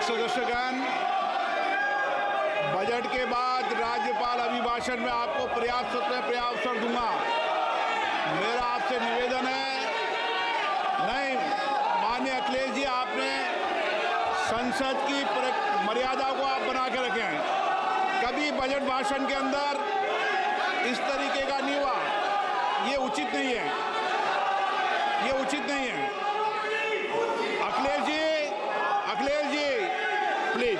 सदस्यगण, budget के बाद राज्यपाल अभिभाषण में आपको पर्याप्त अवसर दूंगा। मेरा आपसे निवेदन है, नहीं माननीय अखिलेश जी, आपने संसद की मर्यादा को आप बना के रखे हैं। कभी बजट भाषण के अंदर इस तरीके का नहीं हुआ, ये उचित नहीं है, ये उचित नहीं है। अखिलेश जी प्लीज,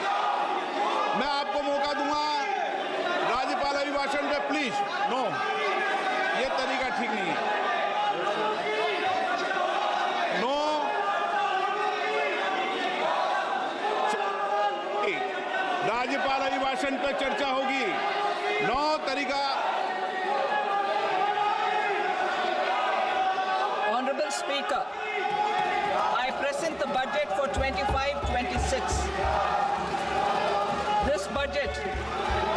मैं आपको मौका दूंगा राज्यपाल अभिभाषण पे, प्लीज। नो, ये तरीका ठीक नहीं है। नो, राज्यपाल अभिभाषण पे चर्चा होगी। नो तरीका। Honorable Speaker, I present the budget for 25-26. This budget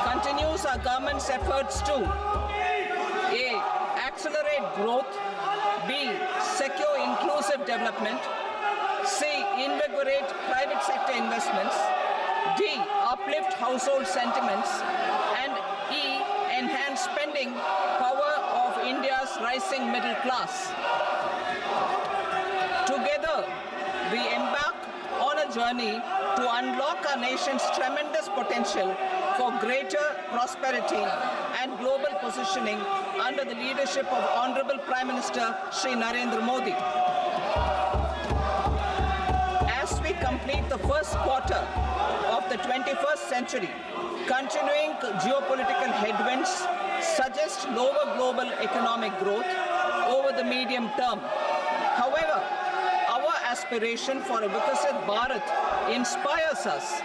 continues our government's efforts to A. Accelerate growth, B. Secure inclusive development, C. Invigorate private sector investments, D. Uplift household sentiments, and E. Enhance spending power of India's rising middle class. Together, we embark on a journey to unlock our nation's tremendous potential for greater prosperity and global positioning under the leadership of Honorable Prime Minister Shri Narendra Modi. As we complete the first quarter of the 21st century, continuing geopolitical headwinds suggest lower global economic growth over the medium term. However, our aspiration for a Vikasit Bharat inspires us,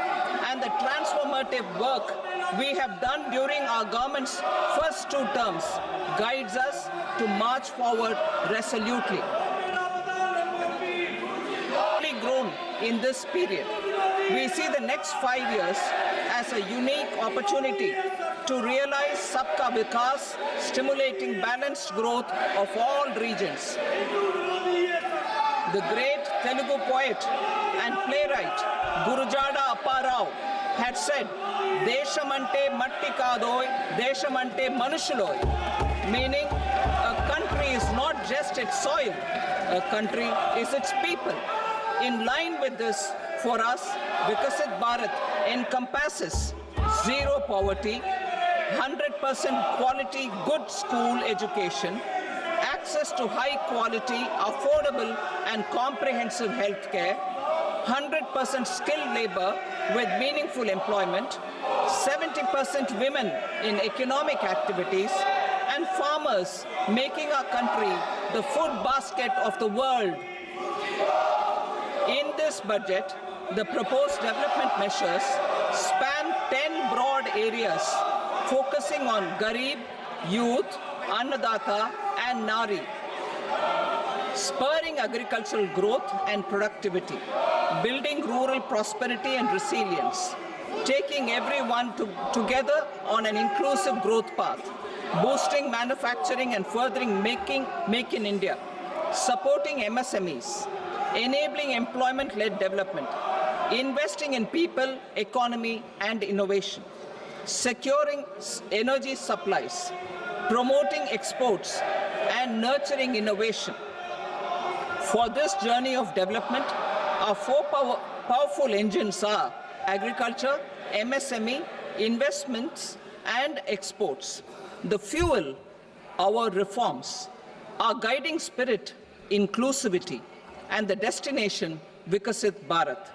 and the transformative work we have done during our government's first 2 terms guides us to march forward resolutely. Grown in this period, we see the next 5 years as a unique opportunity to realize Sabka Vikas, stimulating balanced growth of all regions. The great Telugu poet and playwright Gurujada Apparao had said, "Deshamante matti kadoy, deshamante manushuloy," meaning a country is not just its soil, a country is its people. In line with this, for us, Vikasit Bharat encompasses zero poverty, 100% quality good school education, access to high quality, affordable and comprehensive health care, 100% skilled labor with meaningful employment, 70% women in economic activities, and farmers making our country the food basket of the world. In this budget, the proposed development measures span 10 broad areas, focusing on Garib, youth, Annadata, and Nari, spurring agricultural growth and productivity, building rural prosperity and resilience, taking everyone together on an inclusive growth path, boosting manufacturing and furthering Make in India, supporting MSMEs, enabling employment-led development, investing in people, economy, and innovation, securing energy supplies, promoting exports, and nurturing innovation. For this journey of development, our 4 powerful engines are agriculture, MSME, investments, and exports. The fuel, our reforms, our guiding spirit, inclusivity, and the destination, Vikasit Bharat.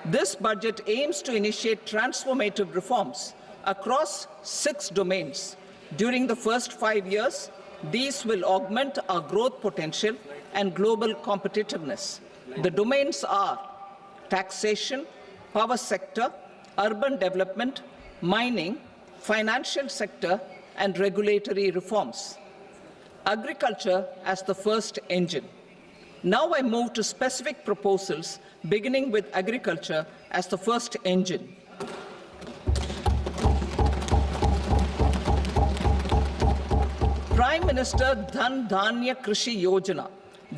This budget aims to initiate transformative reforms across 6 domains. During the first 5 years, these will augment our growth potential and global competitiveness. The domains are taxation, power sector, urban development, mining, financial sector, and regulatory reforms. Agriculture as the first engine. Now I move to specific proposals, beginning with agriculture as the first engine. Prime Minister Dhan Dhanya Krishi Yojana,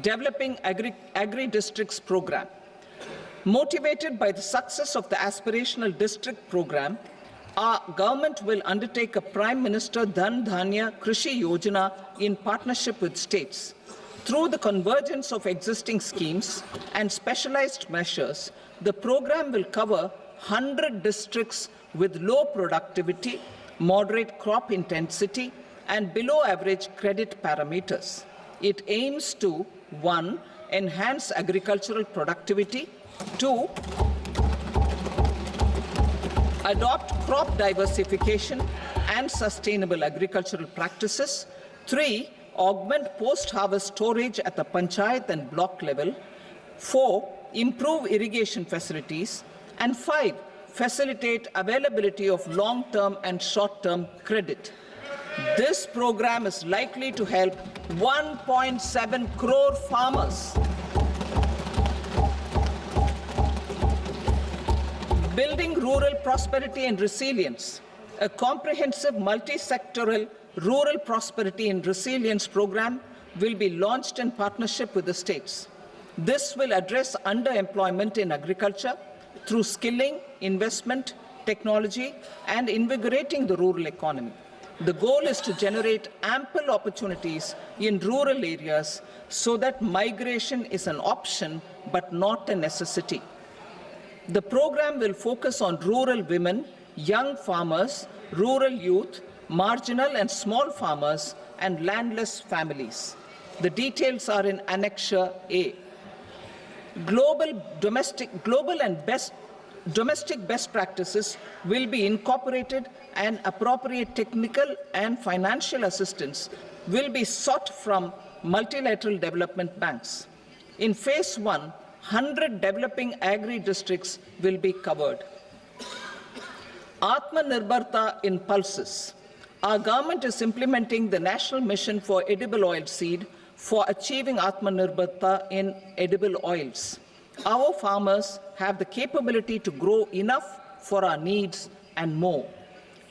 Developing Agri-Districts Program. Motivated by the success of the aspirational district program, our government will undertake a Prime Minister Dhan Dhanya Krishi Yojana in partnership with states. Through the convergence of existing schemes and specialized measures, the program will cover 100 districts with low productivity, moderate crop intensity, and below average credit parameters. It aims to 1. Enhance agricultural productivity, 2. Adopt crop diversification and sustainable agricultural practices, 3. Augment post-harvest storage at the panchayat and block level, 4. Improve irrigation facilities, and 5. Facilitate availability of long-term and short-term credit. This program is likely to help 1.7 crore farmers. Building rural prosperity and resilience. A comprehensive multi-sectoral rural prosperity and resilience program will be launched in partnership with the states. This will address underemployment in agriculture through skilling, investment, technology, and invigorating the rural economy. The goal is to generate ample opportunities in rural areas so that migration is an option but not a necessity. The program will focus on rural women, young farmers, rural youth, marginal and small farmers, and landless families. The details are in Annexure A. Domestic best practices will be incorporated, and appropriate technical and financial assistance will be sought from multilateral development banks. In Phase 1, 100 developing agri-districts will be covered. Atmanirbharta in pulses. Our government is implementing the National Mission for Edible Oilseed for achieving Atmanirbharta in edible oils. Our farmers have the capability to grow enough for our needs and more.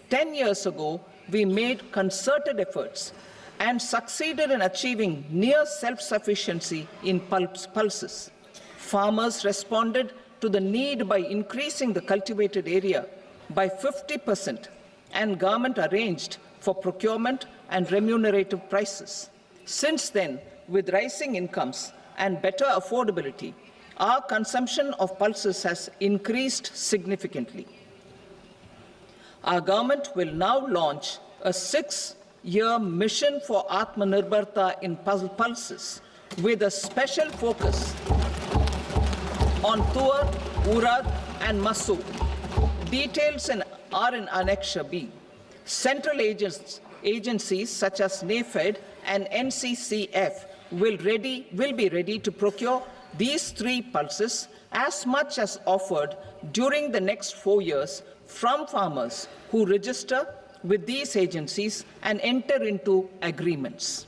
10 years ago, we made concerted efforts and succeeded in achieving near self-sufficiency in pulses. Farmers responded to the need by increasing the cultivated area by 50%, and government arranged for procurement and remunerative prices. Since then, with rising incomes and better affordability, our consumption of pulses has increased significantly. Our government will now launch a 6-year mission for Atmanirbharta in pulses with a special focus on Tuar, Urad, and Masoor. Details are in Annexure B. Central agencies such as NAFED and NCCF will be ready to procure these 3 pulses as much as offered during the next 4 years from farmers who register with these agencies and enter into agreements.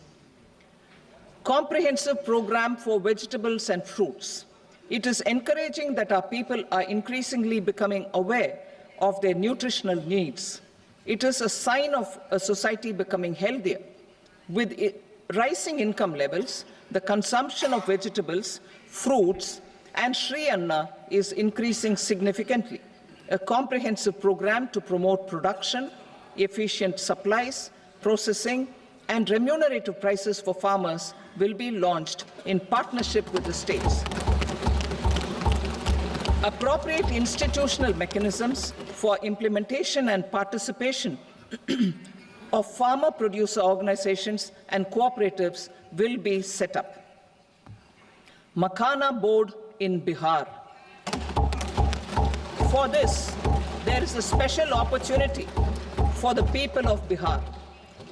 Comprehensive program for vegetables and fruits. It is encouraging that our people are increasingly becoming aware of their nutritional needs. It is a sign of a society becoming healthier. With rising income levels, the consumption of vegetables, fruits, and Shri Anna is increasing significantly. A comprehensive program to promote production, efficient supplies, processing, and remunerative prices for farmers will be launched in partnership with the states. Appropriate institutional mechanisms for implementation and participation of farmer producer organizations and cooperatives will be set up. Makhana board in Bihar. For this, there is a special opportunity for the people of Bihar.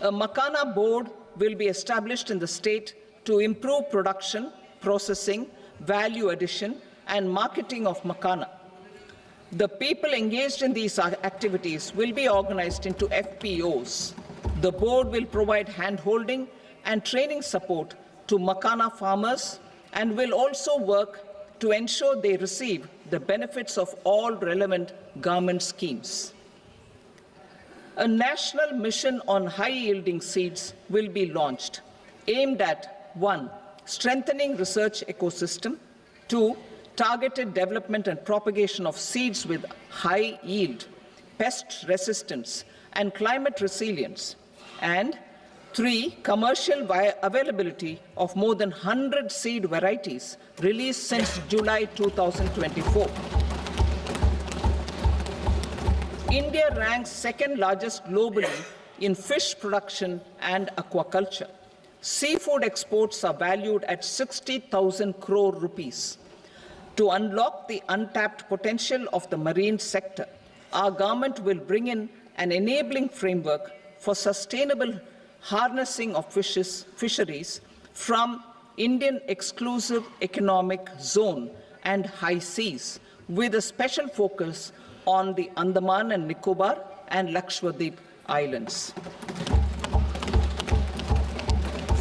A Makhana board will be established in the state to improve production, processing, value addition, and marketing of Makhana. The people engaged in these activities will be organized into FPOs. The board will provide hand-holding and training support to Makhana farmers and will also work to ensure they receive the benefits of all relevant government schemes. A national mission on high-yielding seeds will be launched, aimed at 1. Strengthening research ecosystem, 2. targeted development and propagation of seeds with high yield, pest resistance, and climate resilience. And 3, commercial availability of more than 100 seed varieties released since July 2024. India ranks second largest globally in fish production and aquaculture. Seafood exports are valued at 60,000 crore rupees. To unlock the untapped potential of the marine sector, our government will bring in an enabling framework for sustainable harnessing of fisheries from Indian exclusive economic zone and high seas, with a special focus on the Andaman and Nicobar and Lakshadweep Islands.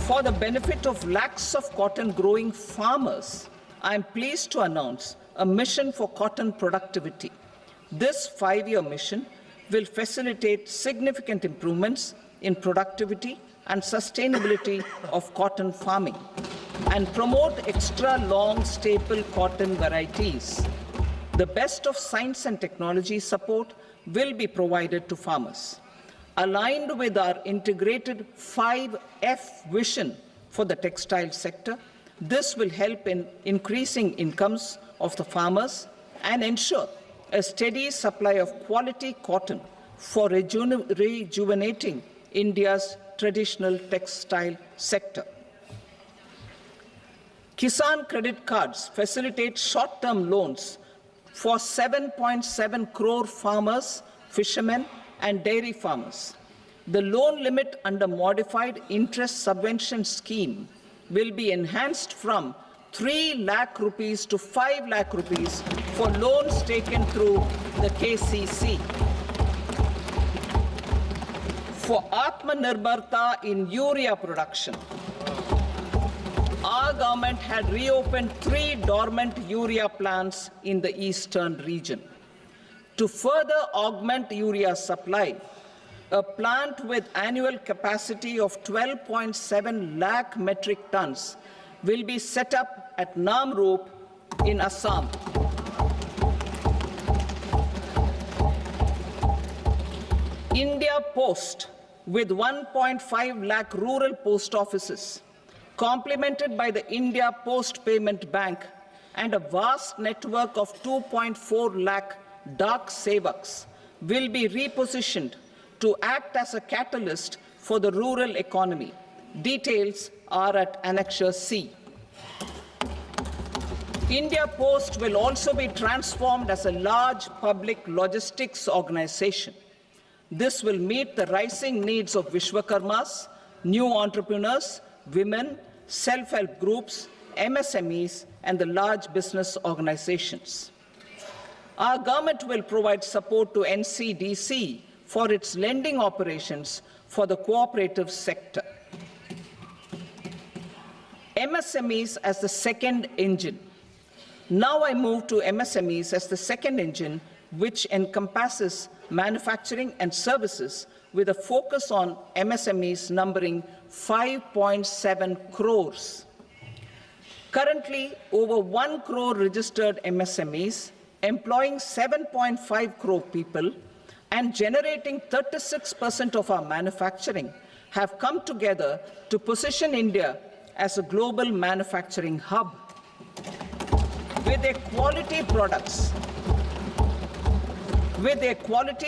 For the benefit of lakhs of cotton growing farmers, I am pleased to announce a mission for cotton productivity. This 5-year mission will facilitate significant improvements in productivity and sustainability of cotton farming and promote extra long staple cotton varieties. The best of science and technology support will be provided to farmers. Aligned with our integrated 5F vision for the textile sector, this will help in increasing incomes of the farmers and ensure a steady supply of quality cotton for rejuvenating India's traditional textile sector. Kisan credit cards facilitate short-term loans for 7.7 crore farmers, fishermen, and dairy farmers. The loan limit under modified interest subvention scheme will be enhanced from 3 lakh rupees to 5 lakh rupees for loans taken through the KCC. For Atmanirbharta in urea production, our government had reopened 3 dormant urea plants in the eastern region. To further augment urea supply, a plant with annual capacity of 12.7 lakh metric tons will be set up at Namrup in Assam. India Post, with 1.5 lakh rural post offices, complemented by the India Post Payment Bank and a vast network of 2.4 lakh Dak Sevaks, will be repositioned to act as a catalyst for the rural economy. Details are at Annexure C. India Post will also be transformed as a large public logistics organization. This will meet the rising needs of Vishwakarmas, new entrepreneurs, women, self-help groups, MSMEs, and the large business organizations. Our government will provide support to NCDC for its lending operations for the cooperative sector. MSMEs as the second engine. Now I move to MSMEs as the second engine, which encompasses manufacturing and services with a focus on MSMEs numbering 5.7 crores. Currently, over 1 crore registered MSMEs, employing 7.5 crore people and generating 36% of our manufacturing, have come together to position India as a global manufacturing hub. With their quality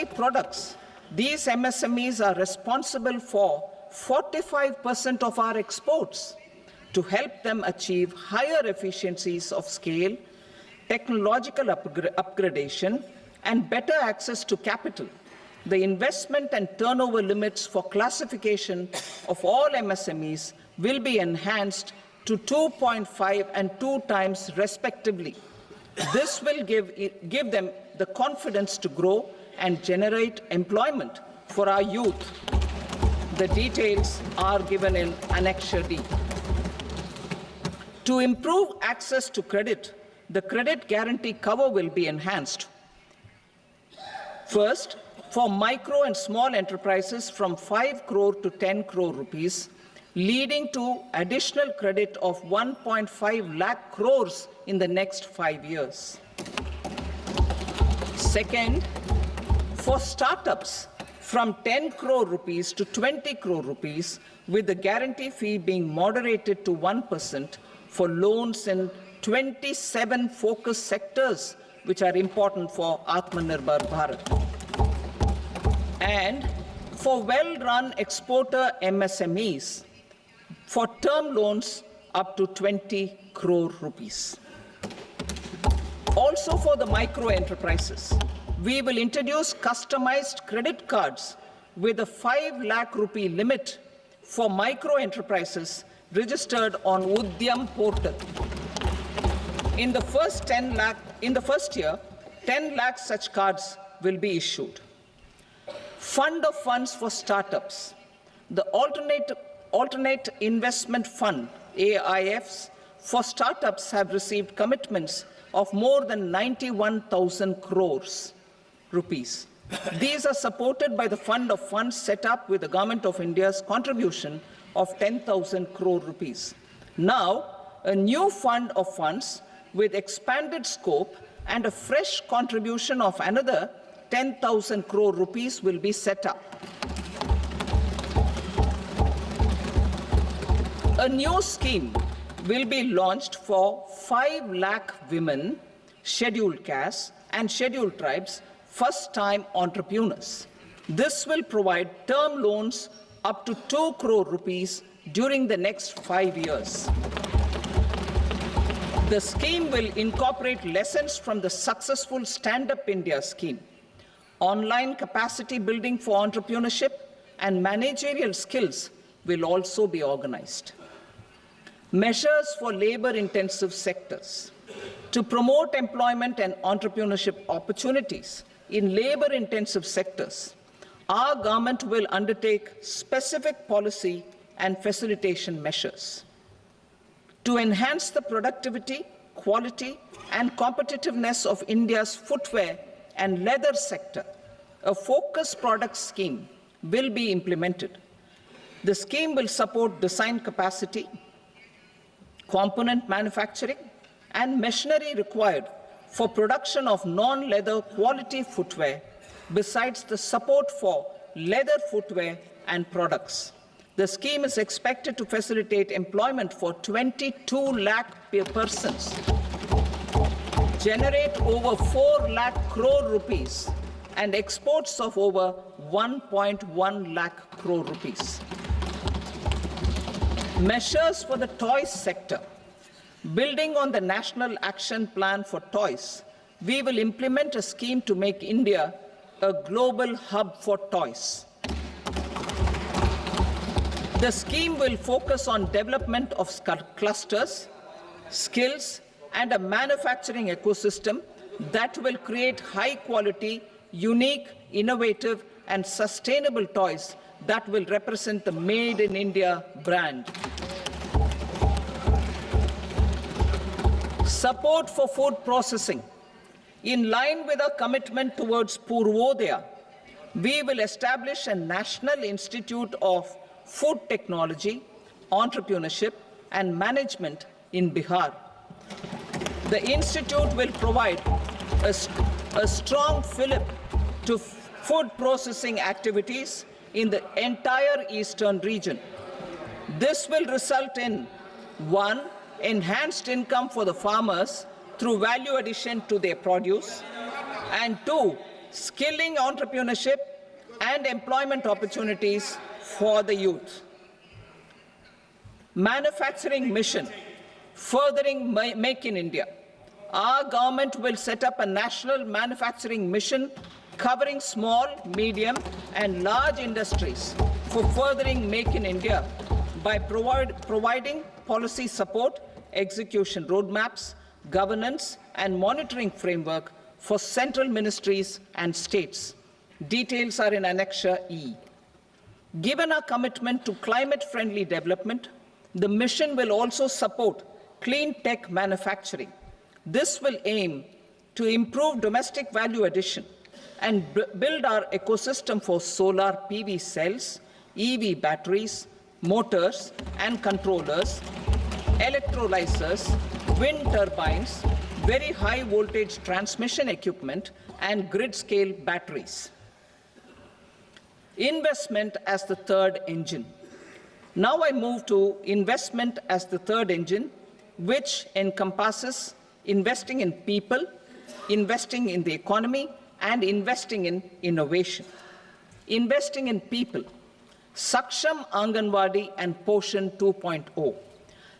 products, these MSMEs are responsible for 45% of our exports. To help them achieve higher efficiencies of scale, technological upgradation, and better access to capital, the investment and turnover limits for classification of all MSMEs will be enhanced to 2.5 and 2 times respectively. This will give them the confidence to grow and generate employment for our youth. The details are given in Annexure D. To improve access to credit, the credit guarantee cover will be enhanced. First, for micro and small enterprises from 5 crore to 10 crore rupees, leading to additional credit of 1.5 lakh crores in the next 5 years. Second, for startups, from 10 crore rupees to 20 crore rupees, with the guarantee fee being moderated to 1% for loans in 27 focus sectors which are important for Atmanirbhar Bharat. And for well-run exporter MSMEs, for term loans up to 20 crore rupees. Also for the micro enterprises, we will introduce customized credit cards with a 5 lakh rupee limit for micro enterprises registered on Udyam portal. In the first year, 10 lakh such cards will be issued. Fund of funds for startups. The alternate investment fund, AIFs, for startups have received commitments of more than 91,000 crores rupees. These are supported by the fund of funds set up with the Government of India's contribution of 10,000 crore rupees. Now, a new fund of funds with expanded scope and a fresh contribution of another 10,000 crore rupees will be set up. A new scheme will be launched for 5 lakh women, scheduled castes and scheduled tribes, first-time entrepreneurs. This will provide term loans up to 2 crore rupees during the next 5 years. The scheme will incorporate lessons from the successful Stand Up India scheme. Online capacity building for entrepreneurship and managerial skills will also be organized. Measures for labor-intensive sectors. To promote employment and entrepreneurship opportunities in labor-intensive sectors, our government will undertake specific policy and facilitation measures. To enhance the productivity, quality, and competitiveness of India's footwear and leather sector, a focused product scheme will be implemented. The scheme will support design capacity, component manufacturing, and machinery required for production of non-leather quality footwear, besides the support for leather footwear and products. The scheme is expected to facilitate employment for 22 lakh persons, generate over 4 lakh crore rupees, and exports of over 1.1 lakh crore rupees. Measures for the toys sector. Building on the National Action Plan for Toys, we will implement a scheme to make India a global hub for toys. The scheme will focus on development of clusters, skills, and a manufacturing ecosystem that will create high-quality, unique, innovative, and sustainable toys that will represent the Made in India brand. Support for food processing. In line with our commitment towards Purvodaya, we will establish a National Institute of Food Technology, Entrepreneurship and Management in Bihar. The institute will provide a strong fillip to food processing activities in the entire eastern region. This will result in 1. Enhanced income for the farmers through value addition to their produce, and 2. Skilling entrepreneurship and employment opportunities for the youth. Manufacturing mission, furthering Make in India. Our government will set up a national manufacturing mission covering small, medium, and large industries for furthering Make in India by providing policy support, execution roadmaps, governance, and monitoring framework for central ministries and states. Details are in Annexure E. Given our commitment to climate-friendly development, the mission will also support clean tech manufacturing. This will aim to improve domestic value addition and build our ecosystem for solar PV cells, EV batteries, motors and controllers, electrolyzers, wind turbines, very high voltage transmission equipment, and grid-scale batteries. Investment as the third engine. Now I move to investment as the third engine, which encompasses investing in people, investing in the economy, and investing in innovation. Investing in people. Saksham Anganwadi and Poshan 2.0.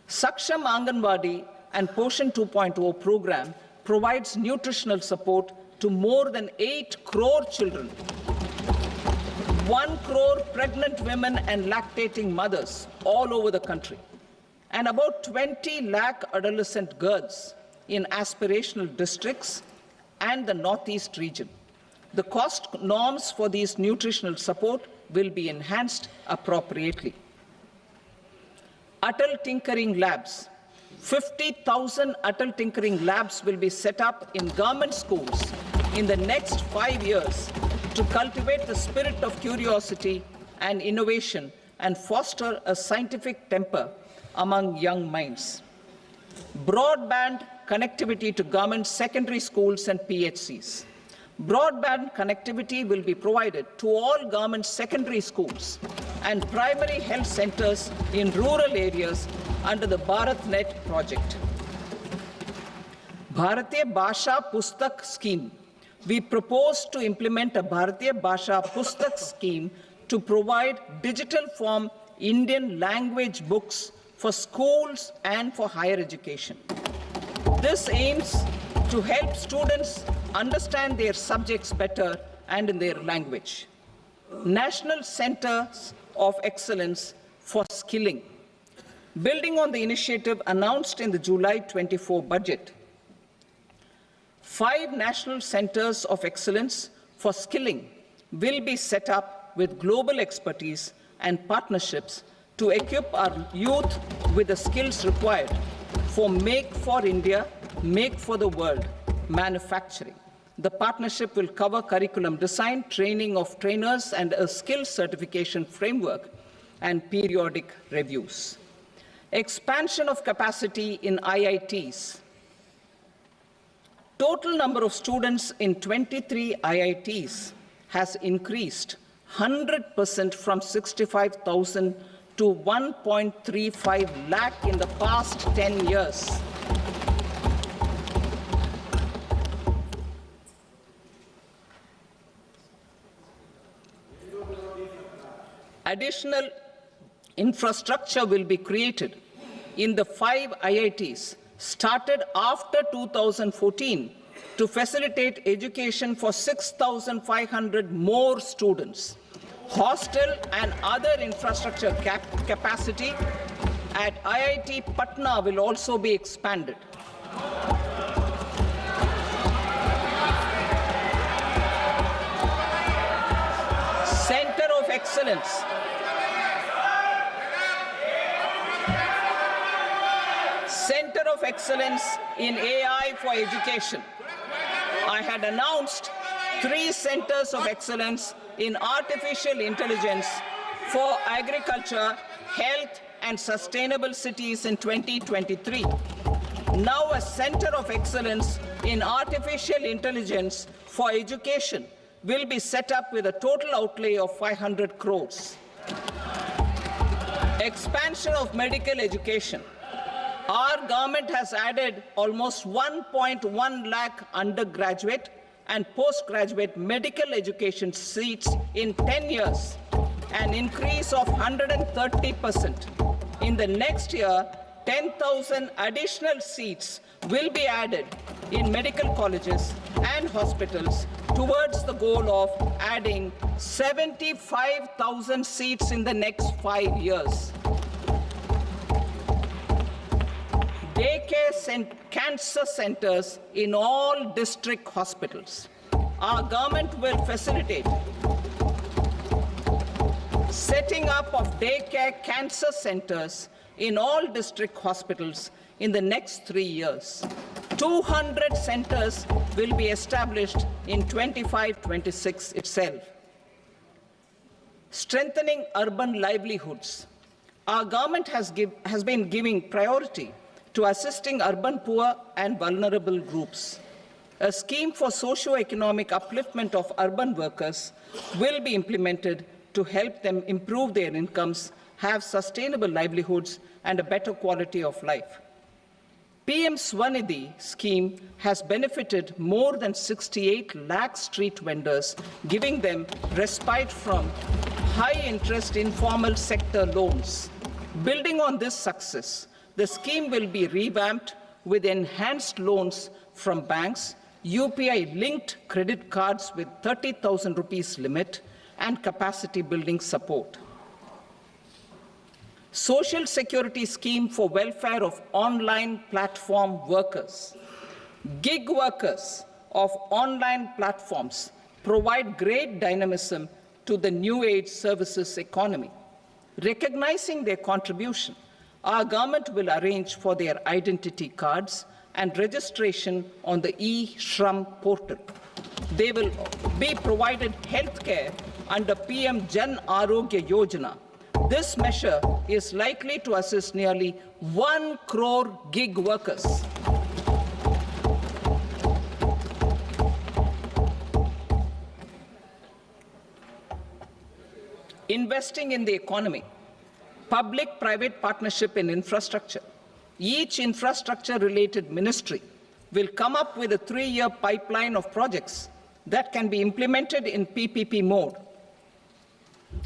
Saksham Anganwadi and Poshan 2.0 program provides nutritional support to more than 8 crore children, 1 crore pregnant women and lactating mothers all over the country, and about 20 lakh adolescent girls in aspirational districts and the Northeast region. The cost norms for these nutritional support will be enhanced appropriately. Atal Tinkering Labs. 50,000 Atal Tinkering Labs will be set up in government schools in the next 5 years to cultivate the spirit of curiosity and innovation and foster a scientific temper among young minds. Broadband connectivity to government secondary schools and PHCs. Broadband connectivity will be provided to all government secondary schools and primary health centers in rural areas under the BharatNet project. Bharatiya Bhasha Pustak Scheme. We propose to implement a Bharatiya Bhasha Pustak scheme to provide digital form Indian language books for schools and for higher education. This aims to help students understand their subjects better and in their language. National Centers of Excellence for Skilling. Building on the initiative announced in the July 24 budget, 5 national centers of excellence for skilling will be set up with global expertise and partnerships to equip our youth with the skills required for Make for India, Make for the World manufacturing. The partnership will cover curriculum design, training of trainers, and a skills certification framework and periodic reviews. Expansion of capacity in IITs. Total number of students in 23 IITs has increased 100% from 65,000 to 1.35 lakh in the past 10 years. Additional infrastructure will be created in the 5 IITs started after 2014 to facilitate education for 6,500 more students. Hostel and other infrastructure capacity at IIT Patna will also be expanded. Center of Excellence. Center of Excellence in AI for Education. I had announced 3 centers of excellence in artificial intelligence for agriculture, health, and sustainable cities in 2023. Now a center of excellence in artificial intelligence for education will be set up with a total outlay of 500 crores. Expansion of medical education. Our government has added almost 1.1 lakh undergraduate and postgraduate medical education seats in 10 years, an increase of 130%. In the next year, 10,000 additional seats will be added in medical colleges and hospitals towards the goal of adding 75,000 seats in the next 5 years. Daycare cancer centers in all district hospitals. Our government will facilitate setting up of daycare cancer centers in all district hospitals in the next 3 years. 200 centers will be established in 25-26 itself. Strengthening urban livelihoods. Our government has been giving priority to assisting urban poor and vulnerable groups. A scheme for socio-economic upliftment of urban workers will be implemented to help them improve their incomes, have sustainable livelihoods, and a better quality of life. PM Swanidhi scheme has benefited more than 68 lakh street vendors, giving them respite from high-interest informal sector loans. Building on this success, the scheme will be revamped with enhanced loans from banks, UPI-linked credit cards with 30,000 rupees limit, and capacity building support. Social Security Scheme for welfare of online platform workers. Gig workers of online platforms provide great dynamism to the new age services economy. Recognizing their contribution, our government will arrange for their identity cards and registration on the e-Shram portal. They will be provided health care under PM Jan Arogya Yojana. This measure is likely to assist nearly 1 crore gig workers. Investing in the economy. Public-private partnership in infrastructure. Each infrastructure-related ministry will come up with a 3-year pipeline of projects that can be implemented in PPP mode.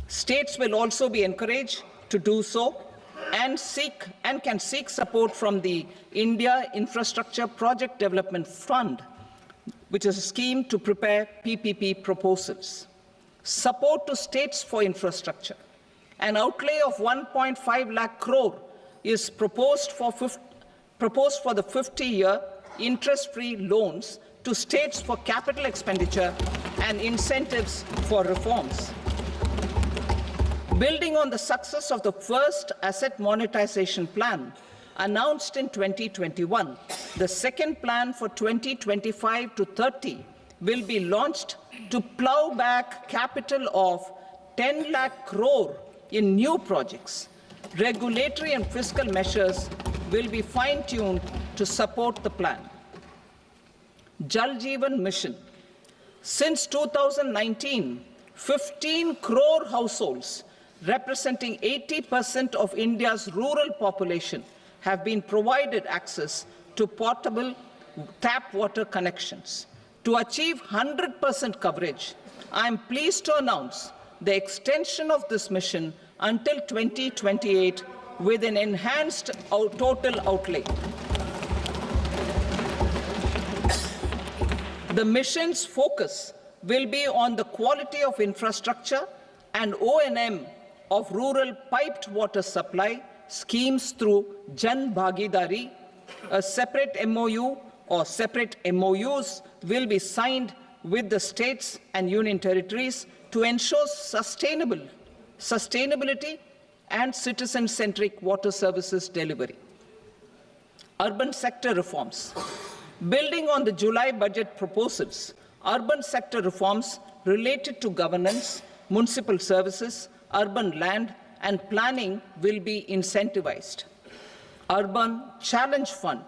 States will also be encouraged to do so and can seek support from the India Infrastructure Project Development Fund, which is a scheme to prepare PPP proposals. Support to states for infrastructure. An outlay of 1.5 lakh crore is proposed for the 50-year interest-free loans to states for capital expenditure and incentives for reforms. Building on the success of the first asset monetization plan announced in 2021, the second plan for 2025 to 30 will be launched to plow back capital of 10 lakh crore in new projects. Regulatory and fiscal measures will be fine-tuned to support the plan. Jal Jeevan Mission. Since 2019, 15 crore households representing 80% of India's rural population have been provided access to portable tap water connections. To achieve 100% coverage, I am pleased to announce the extension of this mission until 2028 with an enhanced total outlay. The mission's focus will be on the quality of infrastructure and O&M of rural piped water supply schemes through Jan Bhagidari. A separate MOU or separate MOUs will be signed with the states and union territories to ensure sustainability and citizen-centric water services delivery. Urban sector reforms. Building on the July budget proposals, urban sector reforms related to governance, municipal services, urban land and planning will be incentivized. Urban Challenge Fund.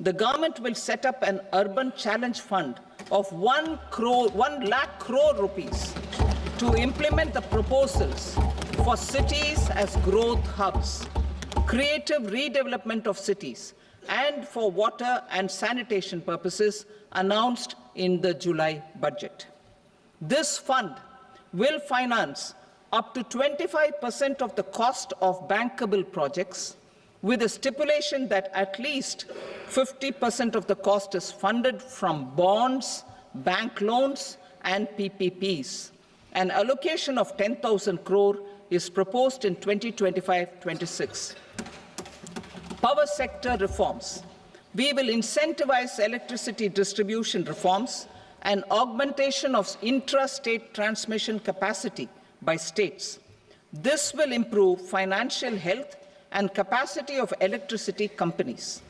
The government will set up an Urban Challenge Fund of 1 lakh crore rupees to implement the proposals for cities as growth hubs, creative redevelopment of cities, and for water and sanitation purposes announced in the July budget. This fund will finance up to 25% of the cost of bankable projects, with a stipulation that at least 50% of the cost is funded from bonds, bank loans, and PPPs. An allocation of 10,000 crore is proposed in 2025-26. Power sector reforms. We will incentivize electricity distribution reforms and augmentation of intrastate transmission capacity by states. This will improve financial health and capacity of electricity companies.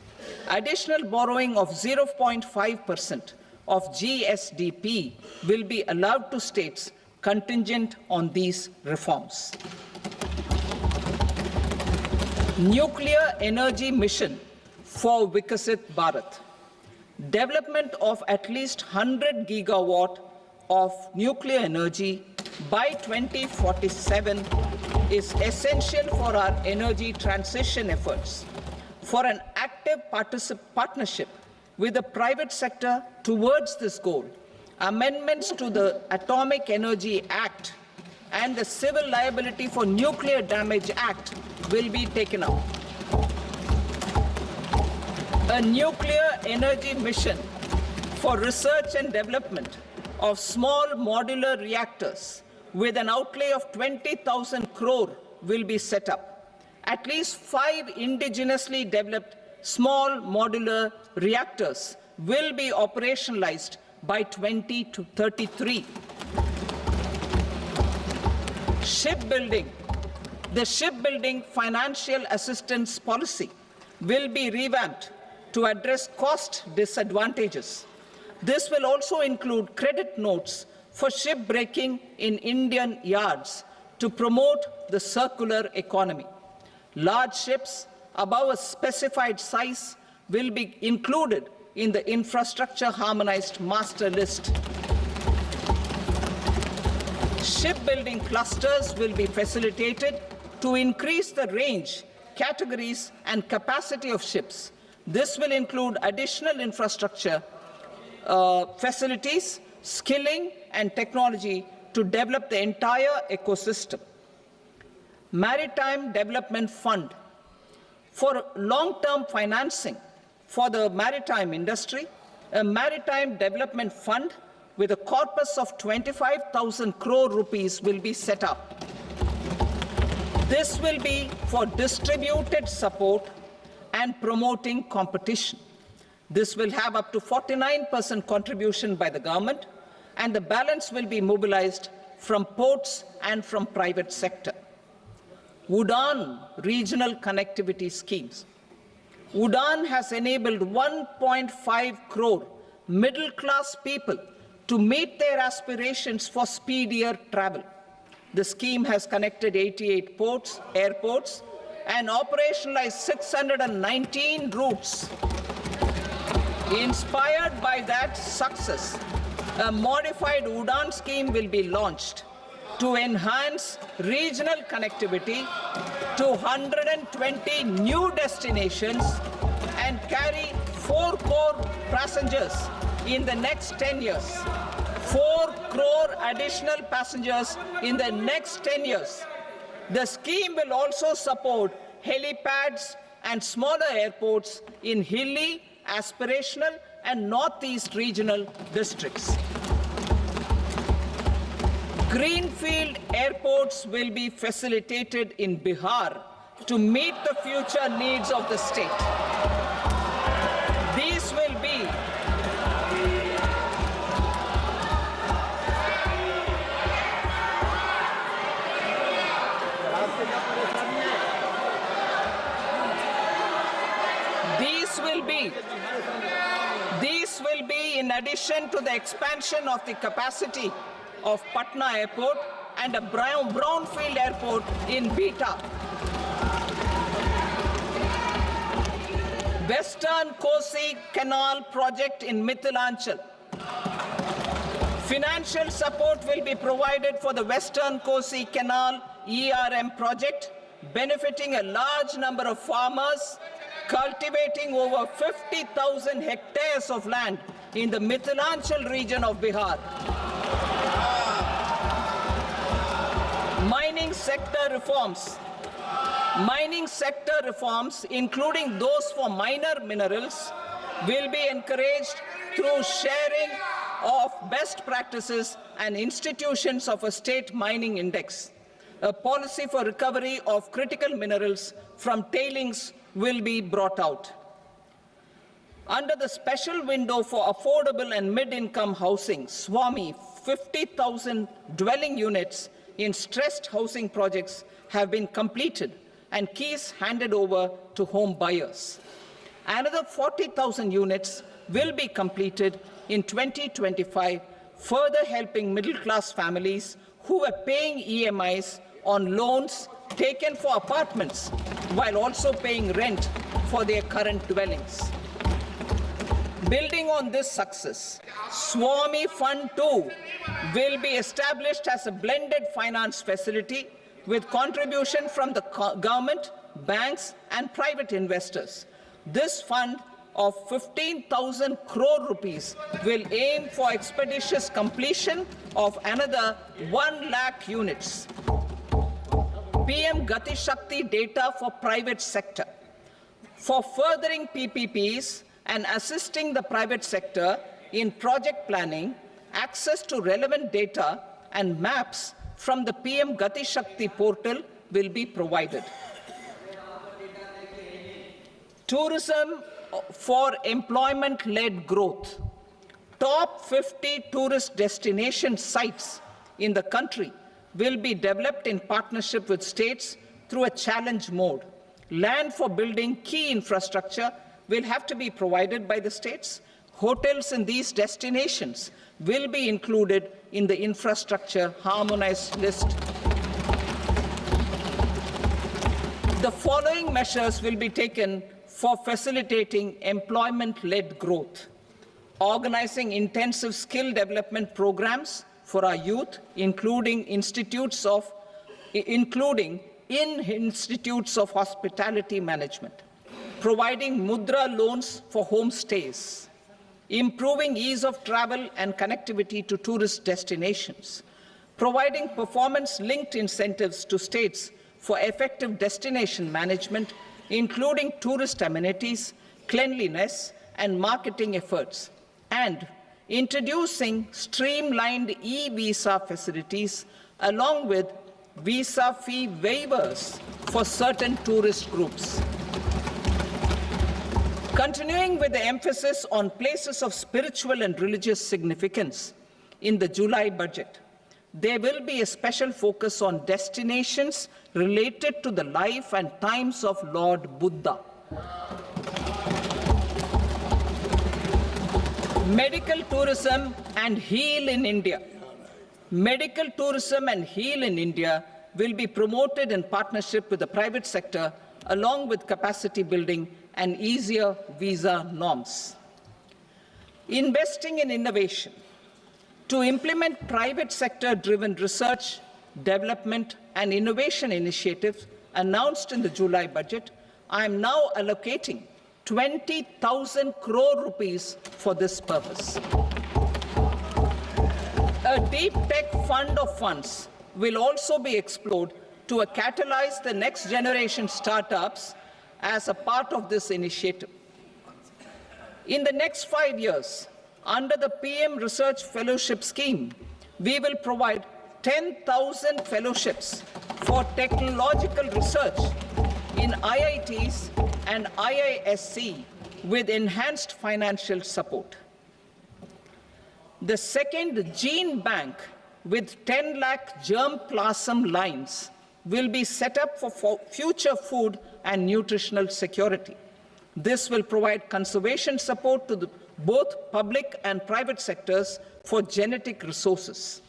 Additional borrowing of 0.5% of GSDP will be allowed to states contingent on these reforms. Nuclear energy mission. for Vikasit Bharat. Development of at least 100 gigawatt of nuclear energy by 2047 is essential for our energy transition efforts. For an active partnership with the private sector towards this goal, amendments to the Atomic Energy Act and the Civil Liability for Nuclear Damage Act will be taken up. A nuclear energy mission for research and development of small modular reactors with an outlay of 20,000 crore will be set up. At least 5 indigenously developed small modular reactors will be operationalized by 2033. Shipbuilding. The shipbuilding financial assistance policy will be revamped to address cost disadvantages. This will also include credit notes for shipbreaking in Indian yards to promote the circular economy. Large ships above a specified size will be included in the infrastructure harmonized master list. Shipbuilding clusters will be facilitated to increase the range, categories, and capacity of ships. This will include additional infrastructure, facilities, skilling, and technology to develop the entire ecosystem. Maritime Development Fund. For long-term financing for the maritime industry, a Maritime Development Fund with a corpus of 25,000 crore rupees will be set up. This will be for distributed support and promoting competition. This will have up to 49% contribution by the government, and the balance will be mobilized from ports and from private sector. UDAN regional connectivity schemes. UDAN has enabled 1.5 crore middle-class people to meet their aspirations for speedier travel. The scheme has connected 88 airports, and operationalized 619 routes. Inspired by that success, a modified UDAN scheme will be launched to enhance regional connectivity to 120 new destinations and carry 4 crore passengers in the next 10 years. 4 crore additional passengers in the next 10 years. The scheme will also support helipads and smaller airports in hilly, aspirational, and northeast regional districts. Greenfield airports will be facilitated in Bihar to meet the future needs of the state. These will be in addition to the expansion of the capacity of Patna Airport and a brownfield airport in Beta. Western Kosi Canal project in Mithilanchal. Financial support will be provided for the Western Kosi Canal ERM project, benefiting a large number of farmers, cultivating over 50,000 hectares of land in the Mithilanchal region of Bihar. Mining sector reforms. Mining sector reforms, including those for minor minerals, will be encouraged through sharing of best practices and institutions of a state mining index. A policy for recovery of critical minerals from tailings will be brought out. Under the special window for affordable and mid-income housing, SWAMI, 50,000 dwelling units in stressed housing projects have been completed and keys handed over to home buyers. Another 40,000 units will be completed in 2025, further helping middle-class families who are paying EMIs on loans taken for apartments while also paying rent for their current dwellings. Building on this success, Swami Fund 2 will be established as a blended finance facility with contribution from the government, banks and private investors. This fund of 15,000 crore rupees will aim for expeditious completion of another 1 lakh units. PM Gati Shakti data for private sector. For furthering PPPs and assisting the private sector in project planning, access to relevant data and maps from the PM Gati Shakti portal will be provided. Tourism for employment-led growth. Top 50 tourist destination sites in the country will be developed in partnership with states through a challenge mode. Land for building key infrastructure will have to be provided by the states. Hotels in these destinations will be included in the infrastructure harmonized list. The following measures will be taken for facilitating employment-led growth. Organizing intensive skill development programs for our youth, including in institutes of hospitality management. Providing mudra loans for homestays. Improving ease of travel and connectivity to tourist destinations. Providing performance-linked incentives to states for effective destination management, including tourist amenities, cleanliness, and marketing efforts, and introducing streamlined e-visa facilities along with visa fee waivers for certain tourist groups. Continuing with the emphasis on places of spiritual and religious significance in the July budget, there will be a special focus on destinations related to the life and times of Lord Buddha. Medical tourism and heal in India. Medical tourism and heal in India will be promoted in partnership with the private sector, along with capacity building and easier visa norms. Investing in innovation. To implement private sector-driven research, development, and innovation initiatives announced in the July budget, I am now allocating 20,000 crore rupees for this purpose. A deep tech fund of funds will also be explored to catalyze the next generation startups as a part of this initiative. In the next 5 years, under the PM Research Fellowship Scheme, we will provide 10,000 fellowships for technological research in IITs and IISc with enhanced financial support. The second gene bank with 10 lakh germplasm lines will be set up for future food and nutritional security. This will provide conservation support to both public and private sectors for genetic resources.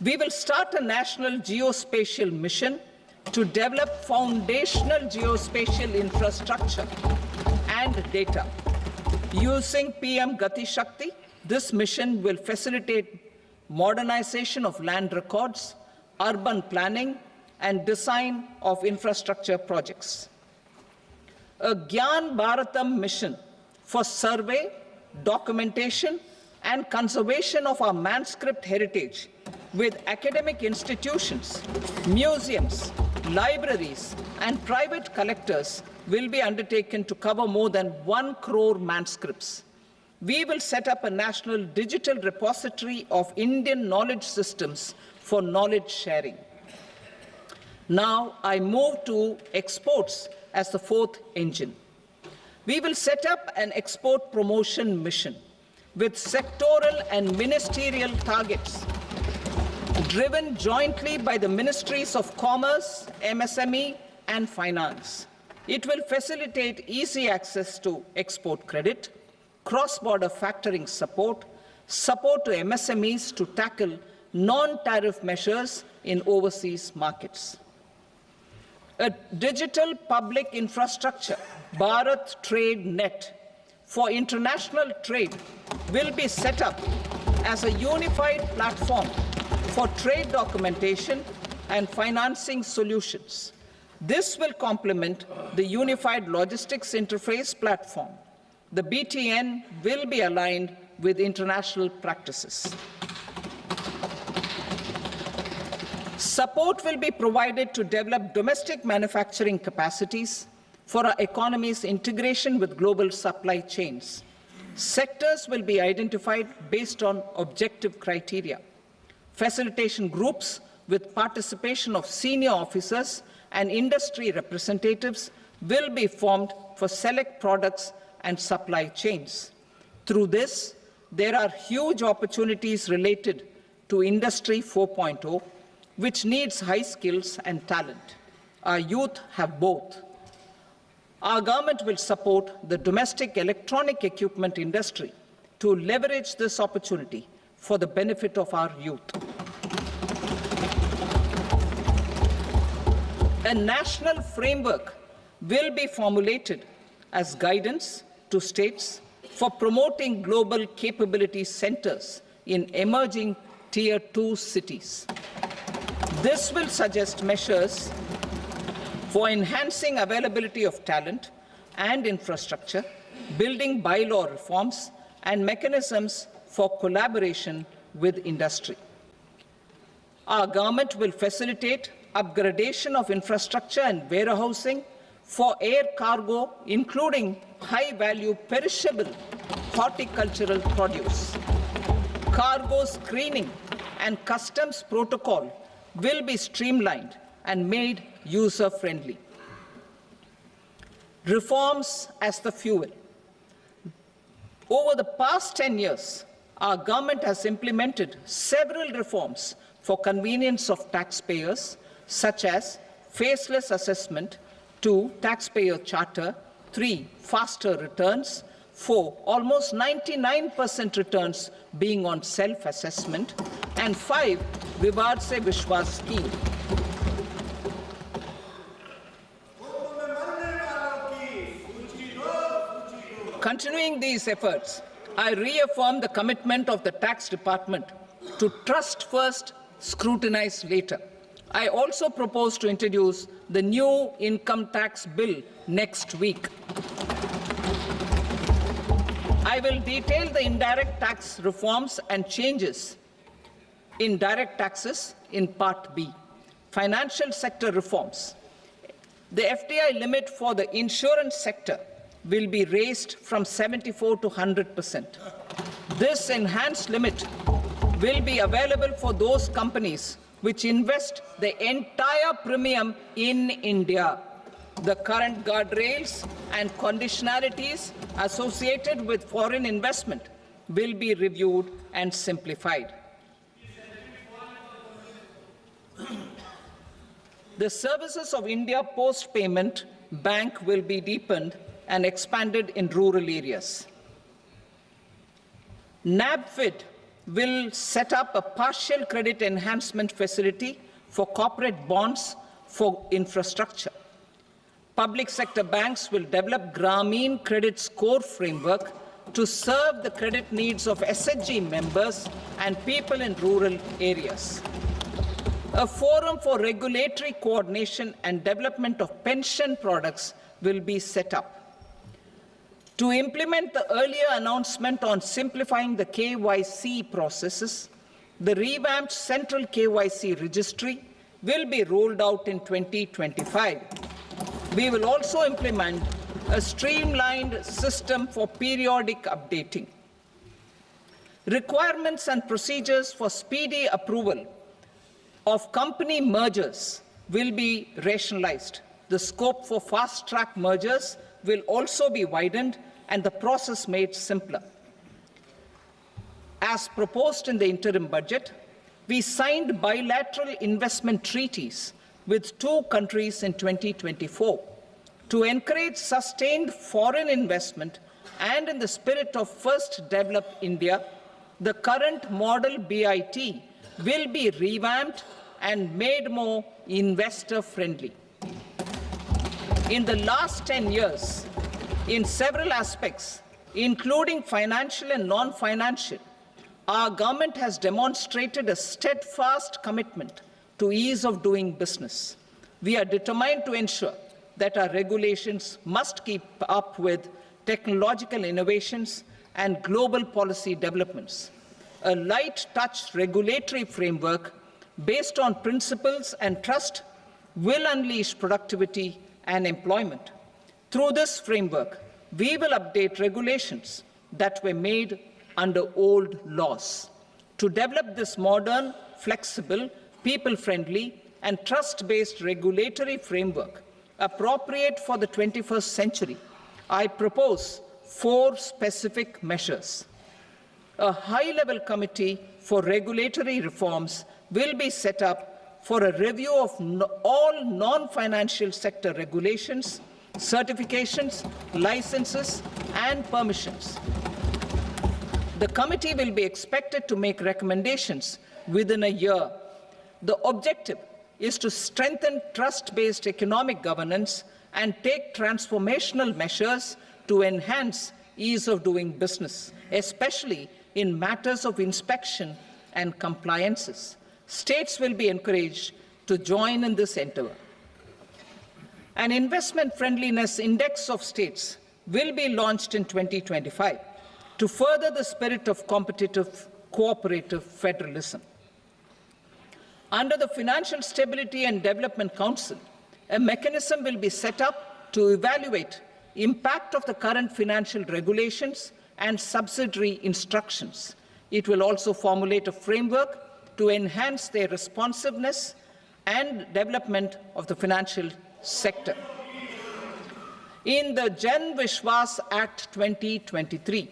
We will start a national geospatial mission to develop foundational geospatial infrastructure and data. Using PM Gati Shakti, this mission will facilitate modernization of land records, urban planning, and design of infrastructure projects. A Gyan Bharatam mission for survey, documentation, and conservation of our manuscript heritage with academic institutions, museums, libraries, and private collectors will be undertaken to cover more than 1 crore manuscripts. We will set up a national digital repository of Indian knowledge systems for knowledge sharing. Now I move to exports as the fourth engine. We will set up an export promotion mission with sectoral and ministerial targets driven jointly by the Ministries of Commerce, MSME, and Finance. It will facilitate easy access to export credit, cross-border factoring support, support to MSMEs to tackle non-tariff measures in overseas markets. A digital public infrastructure, Bharat Trade Net, for international trade will be set up as a unified platform for trade documentation and financing solutions. This will complement the Unified Logistics Interface platform. The BTN will be aligned with international practices. Support will be provided to develop domestic manufacturing capacities for our economy's integration with global supply chains. Sectors will be identified based on objective criteria. Facilitation groups with participation of senior officers and industry representatives will be formed for select products and supply chains. Through this, there are huge opportunities related to Industry 4.0, which needs high skills and talent. Our youth have both. Our government will support the domestic electronic equipment industry to leverage this opportunity for the benefit of our youth. A national framework will be formulated as guidance to states for promoting global capability centers in emerging Tier 2 cities. This will suggest measures for enhancing availability of talent and infrastructure, building bylaw reforms, and mechanisms for collaboration with industry. Our government will facilitate upgradation of infrastructure and warehousing for air cargo, including high-value perishable horticultural produce. Cargo screening and customs protocol will be streamlined and made user-friendly. Reforms as the fuel. Over the past 10 years, our government has implemented several reforms for convenience of taxpayers, such as faceless assessment, 2, taxpayer charter, 3, faster returns, 4, almost 99% returns being on self-assessment, and 5, Vivad Se Vishwas scheme. Continuing these efforts, I reaffirm the commitment of the Tax Department to trust first, scrutinize later. I also propose to introduce the new income tax bill next week. I will detail the indirect tax reforms and changes in direct taxes in Part B. Financial sector reforms. The FDI limit for the insurance sector will be raised from 74 to 100%. This enhanced limit will be available for those companies which invest the entire premium in India. The current guardrails and conditionalities associated with foreign investment will be reviewed and simplified. The services of India Post Payment Bank will be deepened and expanded in rural areas. NABFID will set up a partial credit enhancement facility for corporate bonds for infrastructure. Public sector banks will develop Grameen Credit Score framework to serve the credit needs of SHG members and people in rural areas. A forum for regulatory coordination and development of pension products will be set up. To implement the earlier announcement on simplifying the KYC processes, the revamped Central KYC Registry will be rolled out in 2025. We will also implement a streamlined system for periodic updating. Requirements and procedures for speedy approval of company mergers will be rationalized. The scope for fast-track mergers will also be widened and the process made simpler. As proposed in the interim budget, we signed bilateral investment treaties with 2 countries in 2024 to encourage sustained foreign investment, and in the spirit of First Develop India, the current model BIT will be revamped and made more investor-friendly. In the last 10 years, in several aspects, including financial and non-financial, our government has demonstrated a steadfast commitment to ease of doing business. We are determined to ensure that our regulations must keep up with technological innovations and global policy developments. A light-touch regulatory framework based on principles and trust will unleash productivity and employment. Through this framework, we will update regulations that were made under old laws. To develop this modern, flexible, people-friendly, and trust-based regulatory framework appropriate for the 21st century, I propose 4 specific measures. A high-level committee for regulatory reforms will be set up for a review of all non-financial sector regulations, certifications, licenses, and permissions. The committee will be expected to make recommendations within a year. The objective is to strengthen trust-based economic governance and take transformational measures to enhance ease of doing business, especially in matters of inspection and compliances. States will be encouraged to join in this endeavor. An investment friendliness index of states will be launched in 2025 to further the spirit of competitive, cooperative federalism. Under the Financial Stability and Development Council, a mechanism will be set up to evaluate impact of the current financial regulations and subsidiary instructions. It will also formulate a framework to enhance their responsiveness and development of the financial sector. In the Jan Vishwas Act 2023,